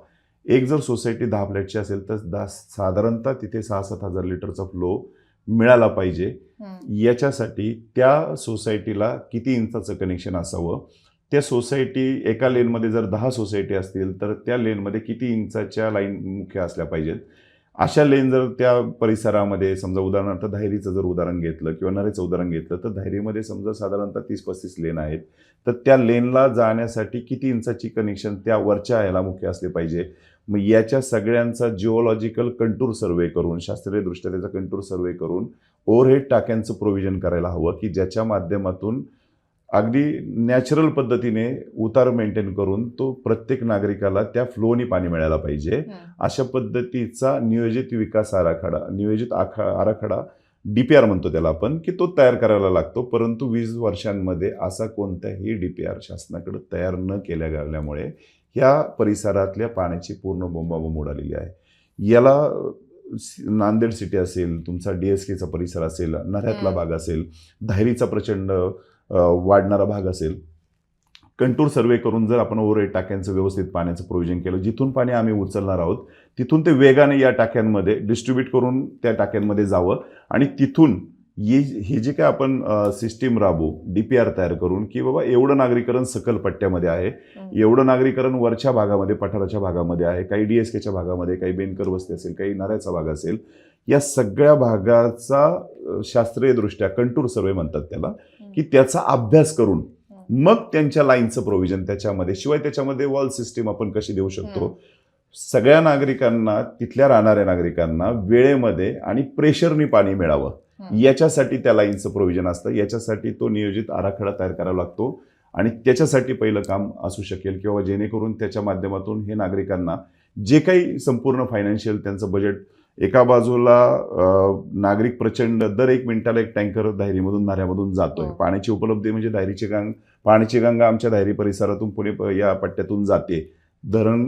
एक जर सोसायटी 10 फ्लॅटची असेल तर साधारणतः तिथे 6-7 हजार लिटरचा फ्लो मिळाला पाहिजे. याच्यासाठी त्या सोसायटीला किती इंचाचं कनेक्शन असावं, त्या सोसायटी एका लेनमध्ये जर 10 सोसायटी असतील तर त्या लेनमध्ये किती इंचाच्या लाईन मुख्य असल्या पाहिजेत, अशा लेन जर त्या परिसरामध्ये, समजा उदाहरणार्थ धायरीचं जर उदाहरण घेतलं किंवा नरेचं उदाहरण घेतलं तर धायरीमध्ये समजा साधारणतः 30-35 लेन आहेत, तर त्या लेनला जाण्यासाठी किती इंचाची कनेक्शन त्या वरच्या याला मुख्य असले पाहिजे. मग याच्या सगळ्यांचा जिओलॉजिकल कंटूर सर्वे करून, शास्त्रीयदृष्ट्या त्याचा कंटूर सर्वे करून ओव्हरहेड टाक्यांचं प्रोव्हिजन करायला हवं, की ज्याच्या माध्यमातून अगदी नॅचरल पद्धतीने उतार मेंटेन करून तो प्रत्येक नागरिकाला त्या फ्लोनी पाणी मिळायला पाहिजे. अशा पद्धतीचा नियोजित विकास आराखडा, नियोजित आराखडा DPR म्हणतो त्याला आपण, की तो तयार करायला लागतो. परंतु 20 वर्षांमध्ये असा कोणताही DPR शासनाकडे तयार न केल्या गेल्यामुळे ह्या परिसरातल्या पाण्याची पूर्ण बोंबाबोंब उडालेली आहे. याला नांदेड सिटी असेल, तुमचा DSKचा परिसर असेल, नऱ्यातला भाग असेल, धायरीचा प्रचंड वाढणारा भाग असेल, कंटूर सर्वे करून जर आपण ओव्हरहेड टाक्यांचं व्यवस्थित पाण्याचं प्रोव्हिजन केलं, जिथून पाणी आम्ही उचलणार आहोत तिथून ते वेगाने या टाक्यांमध्ये डिस्ट्रीब्यूट करून त्या टाक्यांमध्ये जावं आणि तिथून हे जे काय आपण सिस्टीम राबवू, DPR तयार करून, की बाबा एवढं नागरीकरण सकल पट्ट्यामध्ये आहे, एवढं नागरीकरण वरच्या भागामध्ये, पठाराच्या भागामध्ये आहे, काही DSKच्या भागामध्ये, काही बेनकर वस्ती असेल, काही नऱ्याचा भाग असेल, या सगळ्या भागाचा शास्त्रीयदृष्ट्या कंटूर सर्वे म्हणतात त्याला, की त्याचा अभ्यास करून मग त्यांच्या लाईनचं प्रोव्हिजन त्याच्यामध्ये, शिवाय त्याच्यामध्ये वॉल सिस्टीम आपण कशी देऊ शकतो, सगळ्या नागरिकांना, तिथल्या राहणाऱ्या नागरिकांना वेळेमध्ये आणि प्रेशरनी पाणी मिळावं, याच्यासाठी त्या लाईनचं प्रोव्हिजन असतं. याच्यासाठी तो नियोजित आराखडा तयार करावा लागतो आणि त्याच्यासाठी पहिलं काम असू शकेल किंवा जेणेकरून त्याच्या माध्यमातून हे नागरिकांना जे काही संपूर्ण फायनान्शियल त्यांचं बजेट, एका बाजूला नागरिक प्रचंड दर 1 मिनिटाला एक टँकर धायरीमधून, नाऱ्यामधून जातोय. पाण्याची उपलब्धी म्हणजे पाण्याची गंगा आमच्या धायरी परिसरातून पुणे या पट्ट्यातून जाते. धरण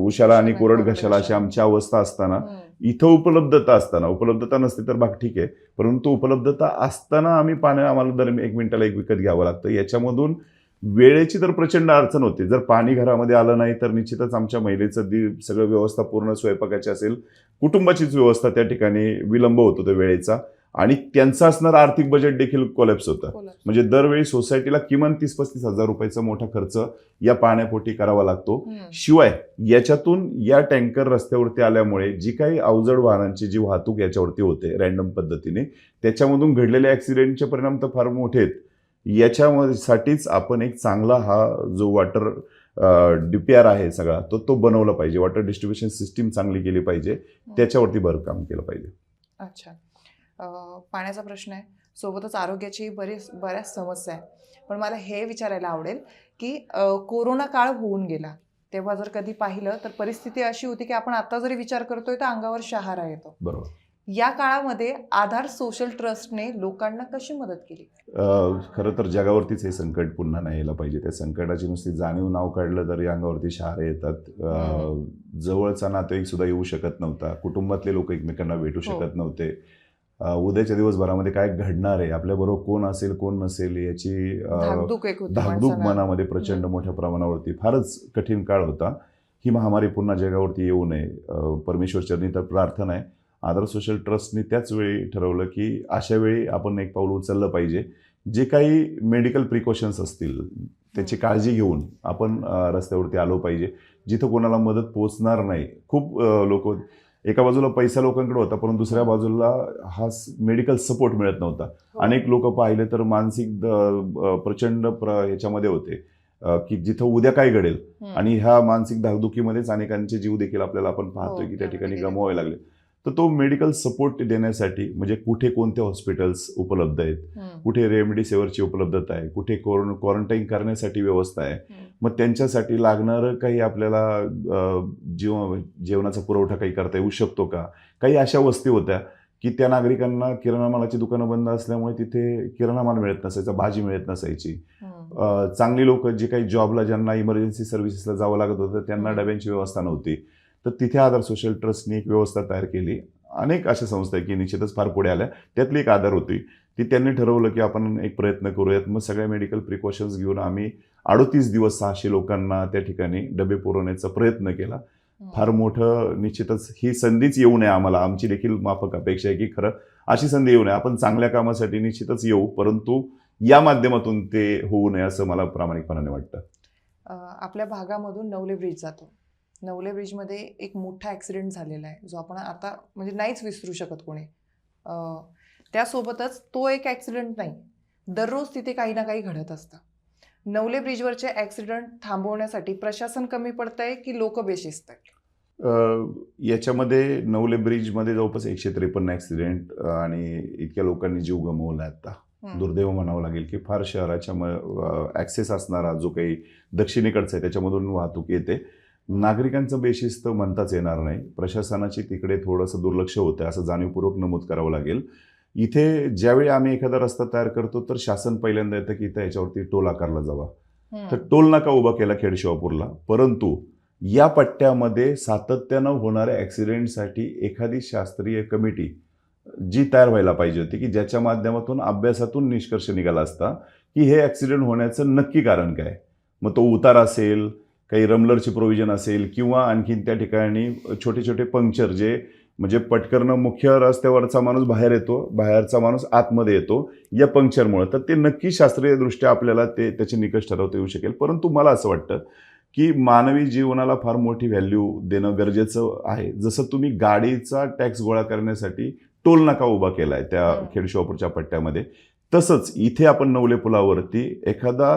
उशाला आणि कोरड घशाला अशी आमची अवस्था असताना, इथं उपलब्धता नसते तर बाग ठीक आहे, परंतु उपलब्धता असताना आम्ही पाणी आम्हाला दर 1 मिनिटाला एक विकत घ्यावं लागतं. याच्यामधून वेळेची तर प्रचंड अडचण होते. जर पाणी घरामध्ये आलं नाही तर निश्चितच आमच्या महिलेचं सगळं व्यवस्था पूर्ण स्वयंपाकाची असेल, कुटुंबाचीच व्यवस्था त्या ठिकाणी विलंब होतो त्या वेळेचा आणि त्यांचं असणारं आर्थिक बजेट देखील कोलॅप्स होतं. म्हणजे दरवेळी सोसायटीला किमान 30-35 हजार रुपयाचा मोठा खर्च या पाण्यापोटी करावा लागतो. शिवाय याच्यातून या टँकर रस्त्यावरती आल्यामुळे जी काही अवजड वाहनांची जी वाहतूक याच्यावरती होते रॅन्डम पद्धतीने, त्याच्यामधून घडलेल्या ॲक्सिडेंटचे परिणाम तर फार मोठे आहेत. याच्यासाठीच आपण एक चांगला हा जो वॉटर DPR आहे सगळा तो बनवला पाहिजे. वॉटर डिस्ट्रीब्युशन सिस्टीम चांगली केली पाहिजे, त्याच्यावरती भरकाम केलं पाहिजे. अच्छा, पाण्याचा प्रश्न आहे, सोबतच आरोग्याची बऱ्याच समस्या आहे. पण मला हे विचारायला आवडेल की कोरोना काळ होऊन गेला तेव्हा जर कधी पाहिलं तर परिस्थिती अशी होती की आपण आता जरी विचार करतोय तर अंगावर शहारा येतो. बरोबर. या काळामध्ये आधार सोशल ट्रस्टने लोकांना कशी मदत केली? खरं तर जगावरतीच हे संकट पुन्हा नाही यायला पाहिजे. त्या संकटाची नुसती जाणीव नाव काढलं तरी अंगावरती शहारे येतात. जवळचा नातेवाईक सुद्धा येऊ शकत नव्हता, कुटुंबातले लोक एकमेकांना भेटू शकत नव्हते. उद्याच्या दिवसभरामध्ये काय घडणार आहे, आपल्याबरोबर कोण असेल कोण नसेल याची धाकधूक मनामध्ये प्रचंड मोठ्या प्रमाणावरती. फारच कठीण काळ होता. ही महामारी पुन्हा जगावरती येऊ नये, परमेश्वर चरणी तर प्रार्थना आहे. आधार सोशल ट्रस्टने त्याच वेळी ठरवलं की अशा वेळी आपण एक पाऊल उचललं पाहिजे. जे काही मेडिकल प्रिकॉशन्स असतील त्याची काळजी घेऊन आपण रस्त्यावरती आलो पाहिजे, जिथं कोणाला मदत पोचणार नाही. खूप लोक, एका बाजूला पैसा लोकांकडे होता परंतु दुसऱ्या बाजूला हा मेडिकल सपोर्ट मिळत नव्हता. अनेक लोक पाहिले तर मानसिक प्रचंड ह्याच्यामध्ये होते की जिथं उद्या काय घडेल, आणि ह्या मानसिक धाकधुकीमध्येच अनेकांचे जीव देखील आपल्याला आपण पाहतोय की त्या ठिकाणी गमवावे लागले. तर तो मेडिकल सपोर्ट देण्यासाठी म्हणजे कुठे कोणते हॉस्पिटल्स उपलब्ध आहेत, कुठे रेमडेसिवीरची उपलब्धता आहे, कुठे क्वारंटाईन करण्यासाठी व्यवस्था आहे, मग त्यांच्यासाठी लागणारं काही आपल्याला जेवणाचा पुरवठा काही करता येऊ शकतो का. काही अशा वस्ती होत्या की त्या नागरिकांना किराणा मालाची दुकानं बंद असल्यामुळे तिथे किराणा माल मिळत नसायचा, भाजी मिळत नसायची. चांगली लोक जे काही जॉबला, ज्यांना इमर्जन्सी सर्व्हिसेसला जावं लागत होतं, त्यांना डब्यांची व्यवस्था नव्हती. तर तिथे आधार सोशल ट्रस्टने एक व्यवस्था तयार केली. अनेक अशा संस्था आहे की निश्चितच फार पुढे आल्या. त्यातली एक आधार होती, ती त्यांनी ठरवलं की आपण एक प्रयत्न करूयात. मग सगळ्या मेडिकल प्रिकॉशन्स घेऊन आम्ही 38 दिवस 600 लोकांना त्या ठिकाणी डबे पुरवण्याचा प्रयत्न केला. फार मोठं, निश्चितच ही संधीच येऊ नये आम्हाला, आमची देखील माफक अपेक्षा आहे की खरं अशी संधी येऊ नये. आपण चांगल्या कामासाठी निश्चितच येऊ, परंतु या माध्यमातून ते होऊ नये असं मला प्रामाणिकपणाने वाटतं. आपल्या भागामधून नवले ब्रिज जातो. नवले ब्रिजमध्ये एक मोठा ॲक्सिडेंट झालेला आहे जो आपण आता म्हणजे नाहीच विसरू शकत कोणी. त्यासोबतच तो एक ॲक्सिडेंट नाही, दररोज तिथे काही ना काही घडत असतं. नवले ब्रिजवरचे ॲक्सिडेंट थांबवण्यासाठी प्रशासन कमी पडतंय की लोक बेशिस्त आहेत? याच्यामध्ये नवले ब्रिजमध्ये जवळपास 153 ॲक्सिडेंट आणि इतक्या लोकांनी जीव गमावला आता. दुर्दैव म्हणावं लागेल की फार शहराच्या ॲक्सेस असणारा जो काही दक्षिणेकडचा आहे त्याच्यामधून वाहतूक येते. नागरिकांचं बेशिस्त म्हणताच येणार नाही. प्रशासनाची तिकडे थोडंसं दुर्लक्ष होतं असं जाणीवपूर्वक नमूद करावं लागेल. इथे ज्यावेळी आम्ही एखादा रस्ता तयार करतो तर शासन पहिल्यांदा येतं की इथं याच्यावरती टोल आकारला जावा. तर टोल नाका उभा केला खेड शिवापूरला, परंतु या पट्ट्यामध्ये सातत्यानं होणाऱ्या ॲक्सिडेंटसाठी एखादी शास्त्रीय कमिटी जी तयार व्हायला पाहिजे होती की ज्याच्या माध्यमातून अभ्यासातून निष्कर्ष निघाला असता की हे ॲक्सिडेंट होण्याचं नक्की कारण काय. मग तो उतार असेल, काही रमलरची प्रोव्हिजन असेल किंवा आणखीन त्या ठिकाणी छोटे छोटे पंक्चर जे म्हणजे पटकरनं मुख्य रस्त्यावरचा माणूस बाहेर येतो, बाहेरचा माणूस आतमध्ये येतो या पंक्चरमुळे. तर ते नक्की शास्त्रीयदृष्ट्या आपल्याला त्याचे निकष ठरवता येऊ शकेल. परंतु मला असं वाटतं की मानवी जीवनाला फार मोठी व्हॅल्यू देणं गरजेचं आहे. जसं तुम्ही गाडीचा टॅक्स गोळा करण्यासाठी टोल नाका उभा केला आहे त्या खेड शिवापूरच्या पट्ट्यामध्ये, तसंच इथे आपण नवले पुलावरती एखादा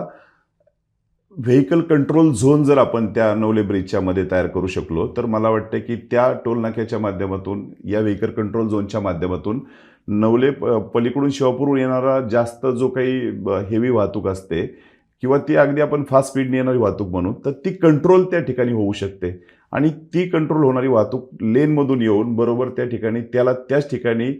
व्हेकल कंट्रोल झोन जर आपण त्या नवले ब्रिजच्या मध्ये तयार करू शकलो तर मला वाटतं की त्या टोल नाक्याच्या माध्यमातून, या व्हेकल कंट्रोल झोनच्या माध्यमातून नवले पलीकडून शिवापूरहून येणारा जास्त जो काही हेवी वाहतूक असते किंवा ती अगदी आपण फास्ट स्पीडने येणारी वाहतूक म्हणू तर ती कंट्रोल त्या ठिकाणी होऊ शकते. आणि ती कंट्रोल होणारी वाहतूक लेनमधून येऊन बरोबर त्या ठिकाणी त्याच ठिकाणी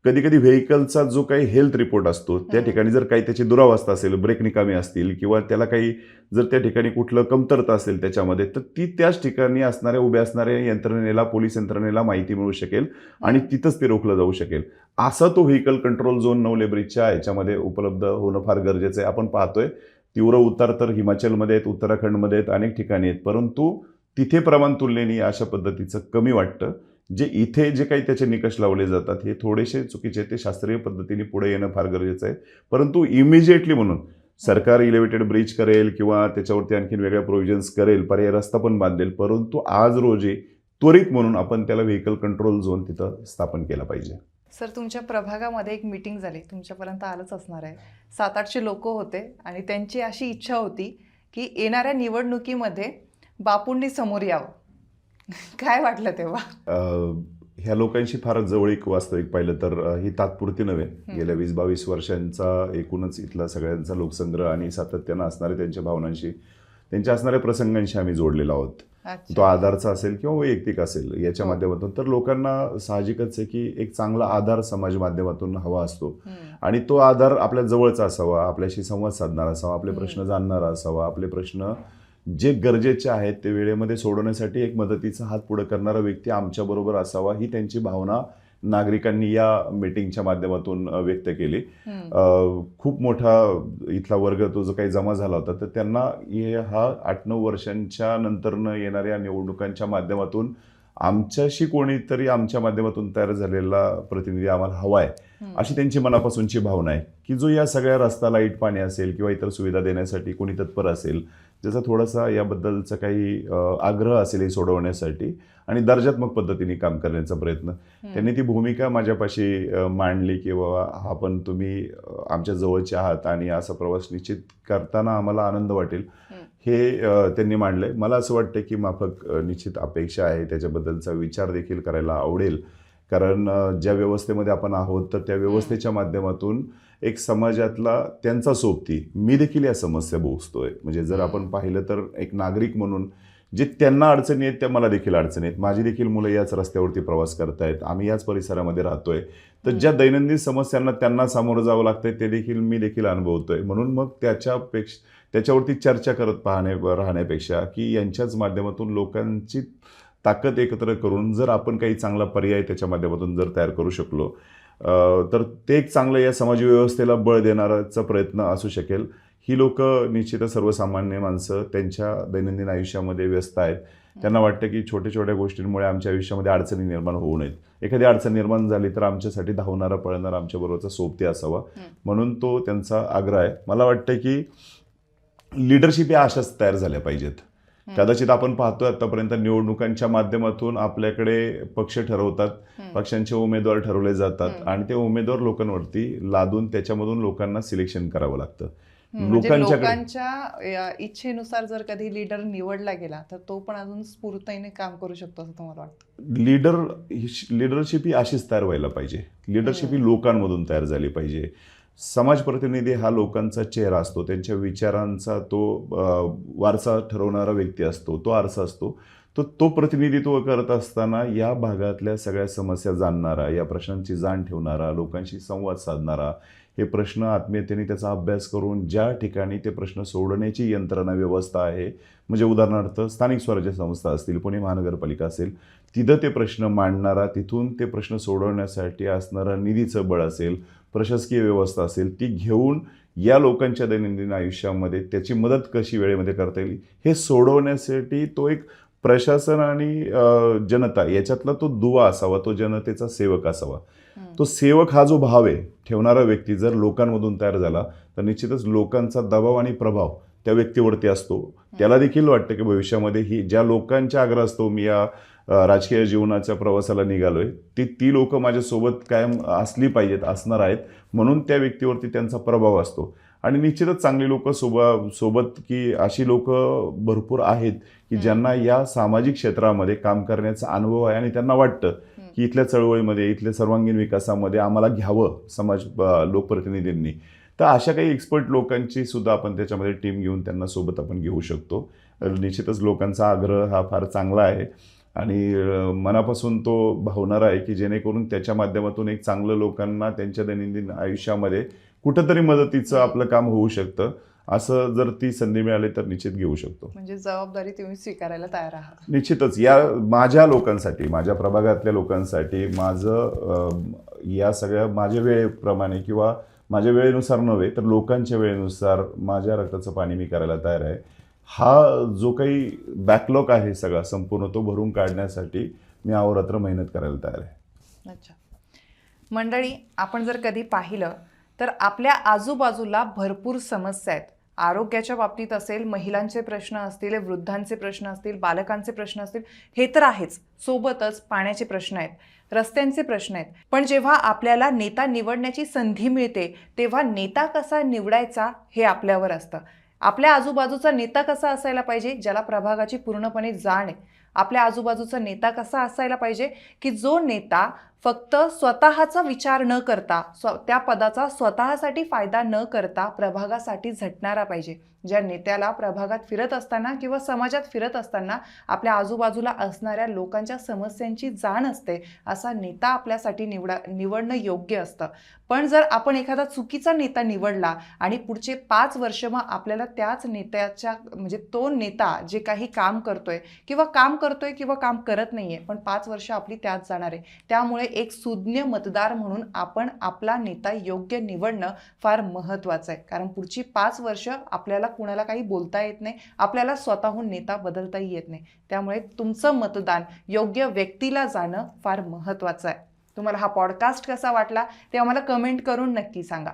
कधी कधी व्हेकलचा जो काही हेल्थ रिपोर्ट असतो त्या ठिकाणी जर काही त्याची दुरावस्था असेल, ब्रेक निकामी असतील किंवा त्याला काही जर त्या ठिकाणी कुठलं कमतरता असेल त्याच्यामध्ये, तर ती त्याच ठिकाणी असणाऱ्या उभ्या असणाऱ्या यंत्रणेला, पोलीस यंत्रणेला माहिती मिळू शकेल आणि तिथंच ते रोखलं जाऊ शकेल. असा तो व्हेकल कंट्रोल झोन नवले ब्रिजच्या याच्यामध्ये उपलब्ध होणं फार गरजेचं आहे. आपण पाहतोय तीव्र उतार तर हिमाचलमध्ये आहेत, उत्तराखंडमध्ये आहेत, अनेक ठिकाणी आहेत, परंतु तिथे प्रमाण तुलनेने अशा पद्धतीचं कमी वाटतं. जे इथे जे काही त्याचे निकष लावले जातात हे थोडेसे चुकीचे, ते शास्त्रीय पद्धतीने पुढे येणं फार गरजेचं आहे. परंतु इमिजिएटली म्हणून सरकार इलेव्हेटेड ब्रिज करेल किंवा त्याच्यावरती आणखीन वेगळ्या प्रोव्हिजन्स करेल, पर्याय रस्ता पण बांधेल, परंतु आज रोजी त्वरित म्हणून आपण त्याला व्हेकल कंट्रोल झोन तिथं स्थापन केला पाहिजे. सर, तुमच्या प्रभागामध्ये एक मीटिंग झाली, तुमच्यापर्यंत आलंच असणार आहे. 700-800 लोक होते आणि त्यांची अशी इच्छा होती की येणाऱ्या निवडणुकीमध्ये बापूंनी समोर यावं. काय वाटलं तेव्हा? ह्या लोकांशी फार जवळीक वास्तविक पाहिलं तर ही तात्पुरती नव्हे. गेल्या 20-22 वर्षांचा एकूणच इथला सगळ्यांचा लोकसंग्रह आणि सातत्यानं असणाऱ्या त्यांच्या भावनांशी, त्यांच्या असणाऱ्या प्रसंगांशी आम्ही जोडलेलो आहोत. तो आधारचा असेल किंवा वैयक्तिक असेल याच्या माध्यमातून. तर लोकांना साहजिकच आहे की एक चांगला आधार समाज माध्यमातून हवा असतो आणि तो आधार आपल्या जवळचा असावा, आपल्याशी संवाद साधणारा असावा, आपले प्रश्न जाणणारा असावा, आपले प्रश्न जे गरजेचे आहेत ते वेळेमध्ये सोडवण्यासाठी एक मदतीचा हात पुढे करणारा व्यक्ती आमच्याबरोबर असावा, ही त्यांची भावना नागरिकांनी या मीटिंगच्या माध्यमातून व्यक्त केली. खूप मोठा इथला वर्ग तो जो काही जमा झाला होता, तर त्यांना हा 8-9 वर्षांच्या नंतरनं येणाऱ्या निवडणुकांच्या माध्यमातून आमच्याशी कोणीतरी आमच्या माध्यमातून तयार झालेला प्रतिनिधी आम्हाला हवा आहे, अशी त्यांची मनापासूनची भावना आहे की जो या सगळ्या रस्ता, लाईट, पाणी असेल किंवा इतर सुविधा देण्यासाठी कोणी तत्पर असेल, ज्याचा थोडासा याबद्दलचा काही आग्रह असेल हे सोडवण्यासाठी आणि दर्जात्मक पद्धतीने काम करण्याचा प्रयत्न, त्यांनी ती भूमिका माझ्यापाशी मांडली की बाबा आपण तुम्ही आमच्या जवळचे आहात आणि असा प्रवास निश्चित करताना आम्हाला आनंद वाटेल, हे त्यांनी मांडले. मला असं वाटतं की माफक निश्चित अपेक्षा आहे, त्याच्याबद्दलचा विचार देखील करायला आवडेल. कारण ज्या व्यवस्थेमध्ये आपण आहोत तर त्या व्यवस्थेच्या माध्यमातून एक समाजातला त्यांचा सोबती मी देखील या समस्या भोगतोय. म्हणजे जर आपण पाहिलं तर एक नागरिक म्हणून जे त्यांना अडचणी आहेत त्या मला देखील अडचणी आहेत. माझी देखील मुलं याच रस्त्यावरती प्रवास करतायत, आम्ही याच परिसरामध्ये राहतोय. तर ज्या दैनंदिन समस्यांना त्यांना सामोरं जावं लागतंय ते देखील मी देखील अनुभवतोय. म्हणून मग त्याच्यावरती चर्चा करत राहण्यापेक्षा की यांच्याच माध्यमातून लोकांची ताकद एकत्र करून जर आपण काही चांगला पर्याय त्याच्या माध्यमातून जर तयार करू शकलो तर ते एक चांगलं या समाज व्यवस्थेला बळ देणाराचा प्रयत्न असू शकेल. ही लोक निश्चितच सर्वसामान्य माणसं त्यांच्या दैनंदिन आयुष्यामध्ये व्यस्त आहेत. त्यांना वाटतं की छोट्या छोट्या गोष्टींमुळे आमच्या आयुष्यामध्ये अडचणी निर्माण होऊ नयेत. एखादी अडचण निर्माण झाली तर आमच्यासाठी धावणारा, पळणारा, आमच्याबरोबरचा सोबती असावा, म्हणून तो त्यांचा आग्रह आहे. मला वाटतं की लिडरशिप या अशाच तयार झाल्या पाहिजेत. कदाचित आपण पाहतोय आतापर्यंत निवडणुकांच्या माध्यमातून आपल्याकडे पक्ष ठरवतात, पक्षांचे उमेदवार ठरवले जातात आणि ते उमेदवार लोकांवरती लादून त्याच्यामधून लोकांना सिलेक्शन करावं लागतं. म्हणजे लोकांच्या इच्छेनुसार जर कधी लीडर निवडला गेला तर तो पण अजून स्फूर्तीने काम करू शकतो असं तुम्हाला वाटतं? लिडरशिप ही अशीच तयार व्हायला पाहिजे. लिडरशिप ही लोकांमधून तयार झाली पाहिजे. समाज प्रतिनिधी हा लोकांचा चेहरा असतो, त्यांच्या विचारांचा तो वारसा ठरवणारा व्यक्ती असतो, तो आरसा असतो. तो प्रतिनिधित्व करत असताना या भागातल्या सगळ्या समस्या जाणणारा, या प्रश्नांची जाण ठेवणारा, लोकांशी संवाद साधणारा, हे प्रश्न आत्मीयतेने त्याचा अभ्यास करून ज्या ठिकाणी ते प्रश्न सोडवण्याची यंत्रणा व्यवस्था आहे, म्हणजे उदाहरणार्थ स्थानिक स्वराज्य संस्था असतील, पुणे महानगरपालिका असेल, तिथं ते प्रश्न मांडणारा, तिथून ते प्रश्न सोडवण्यासाठी असणारं निधीचं बळ असेल, प्रशासकीय व्यवस्था असेल, ती घेऊन या लोकांच्या दैनंदिन आयुष्यामध्ये त्याची मदत कशी वेळेमध्ये करता येईल हे सोडवण्यासाठी तो एक प्रशासन आणि जनता याच्यातला तो दुवा असावा, तो जनतेचा सेवक असावा. तो सेवक हा जो भाव आहे ठेवणारा व्यक्ती जर लोकांमधून तयार झाला तर निश्चितच लोकांचा दबाव आणि प्रभाव त्या व्यक्तीवरती असतो. त्याला देखील वाटतं की भविष्यामध्ये ही ज्या लोकांच्या आग्रहास्तव मी या राजकीय जीवनाच्या प्रवासाला निघालोय ती लोक माझ्यासोबत कायम असली पाहिजेत, असणार आहेत, म्हणून त्या व्यक्तीवरती त्यांचा प्रभाव असतो. आणि निश्चितच चांगली लोक सोबत की अशी लोक भरपूर आहेत की ज्यांना या सामाजिक क्षेत्रामध्ये काम करण्याचा अनुभव आहे आणि त्यांना वाटतं की इथल्या चळवळीमध्ये, इथल्या सर्वांगीण विकासामध्ये आम्हाला घ्यावं समाज लोकप्रतिनिधींनी. तर अशा काही एक्सपर्ट लोकांची सुद्धा आपण त्याच्यामध्ये टीम घेऊन त्यांना सोबत आपण घेऊ शकतो. निश्चितच लोकांचा आग्रह हा फार चांगला आहे आणि मनापासून तो भावणारा आहे की जेणेकरून त्याच्या माध्यमातून एक चांगलं लोकांना त्यांच्या दैनंदिन आयुष्यामध्ये कुठंतरी मदतीचं आपलं काम होऊ शकतं. असं जर ती संधी मिळाली तर निश्चित घेऊ शकतो. म्हणजे जबाबदारी तुम्ही स्वीकारायला तयार आहात? निश्चितच. या माझ्या लोकांसाठी, माझ्या प्रभागातल्या लोकांसाठी माझं या सगळ्या माझ्या वेळेप्रमाणे किंवा माझ्या वेळेनुसार नव्हे तर लोकांच्या वेळेनुसार माझ्या रक्ताचं पाणी मी करायला तयार आहे. हा जो काही बॅकलॉग आहे सगळा संपूर्ण तो भरून काढण्यासाठी मी अहोरात्र मेहनत करायला तयार आहे. अच्छा. मंडळी, आपण जर कधी पाहिलं तर आपल्या आजूबाजूला भरपूर समस्या आहेत. आरोग्याच्या बाबतीत असेल, महिलांचे प्रश्न असतील, वृद्धांचे प्रश्न असतील, बालकांचे प्रश्न असतील, हे तर आहेच. सोबतच पाण्याचे प्रश्न आहेत, रस्त्यांचे प्रश्न आहेत. पण जेव्हा आपल्याला नेता निवडण्याची संधी मिळते तेव्हा नेता कसा निवडायचा हे आपल्यावर असतं. आपल्या आजूबाजूचा नेता कसा असायला पाहिजे, ज्याला प्रभागाची पूर्णपणे जाण आहे. आपल्या आजूबाजूचा नेता कसा असायला पाहिजे की जो नेता फक्त स्वतःचा विचार न करता, त्या पदाचा स्वतःसाठी फायदा न करता प्रभागासाठी झटणारा पाहिजे. ज्या नेत्याला प्रभागात फिरत असताना किंवा समाजात फिरत असताना आपल्या आजूबाजूला असणाऱ्या लोकांच्या समस्यांची जाण असते, असा नेता आपल्यासाठी निवडणं योग्य असतं. पण जर आपण एखादा चुकीचा नेता निवडला आणि पुढचे 5 वर्ष मग आपल्याला त्याच नेत्याच्या म्हणजे तो नेता जे काही काम करतोय किंवा काम करत नाहीये, पण 5 वर्ष आपली त्यात जाणार आहे. त्यामुळे एक सुज्ञ मतदार म्हणून आपण आपला नेता योग्य निवडणं फार महत्त्वाचं आहे. कारण पुढची 5 वर्ष आपल्याला कुणाला काही बोलता येत नाही, आपल्याला स्वतःहून नेता बदलताही येत नाही. त्यामुळे तुमचं मतदान योग्य व्यक्तीला जाणं फार महत्त्वाचं आहे. तुम्हाला हा पॉडकास्ट कसा वाटला ते आम्हाला कमेंट करून नक्की सांगा.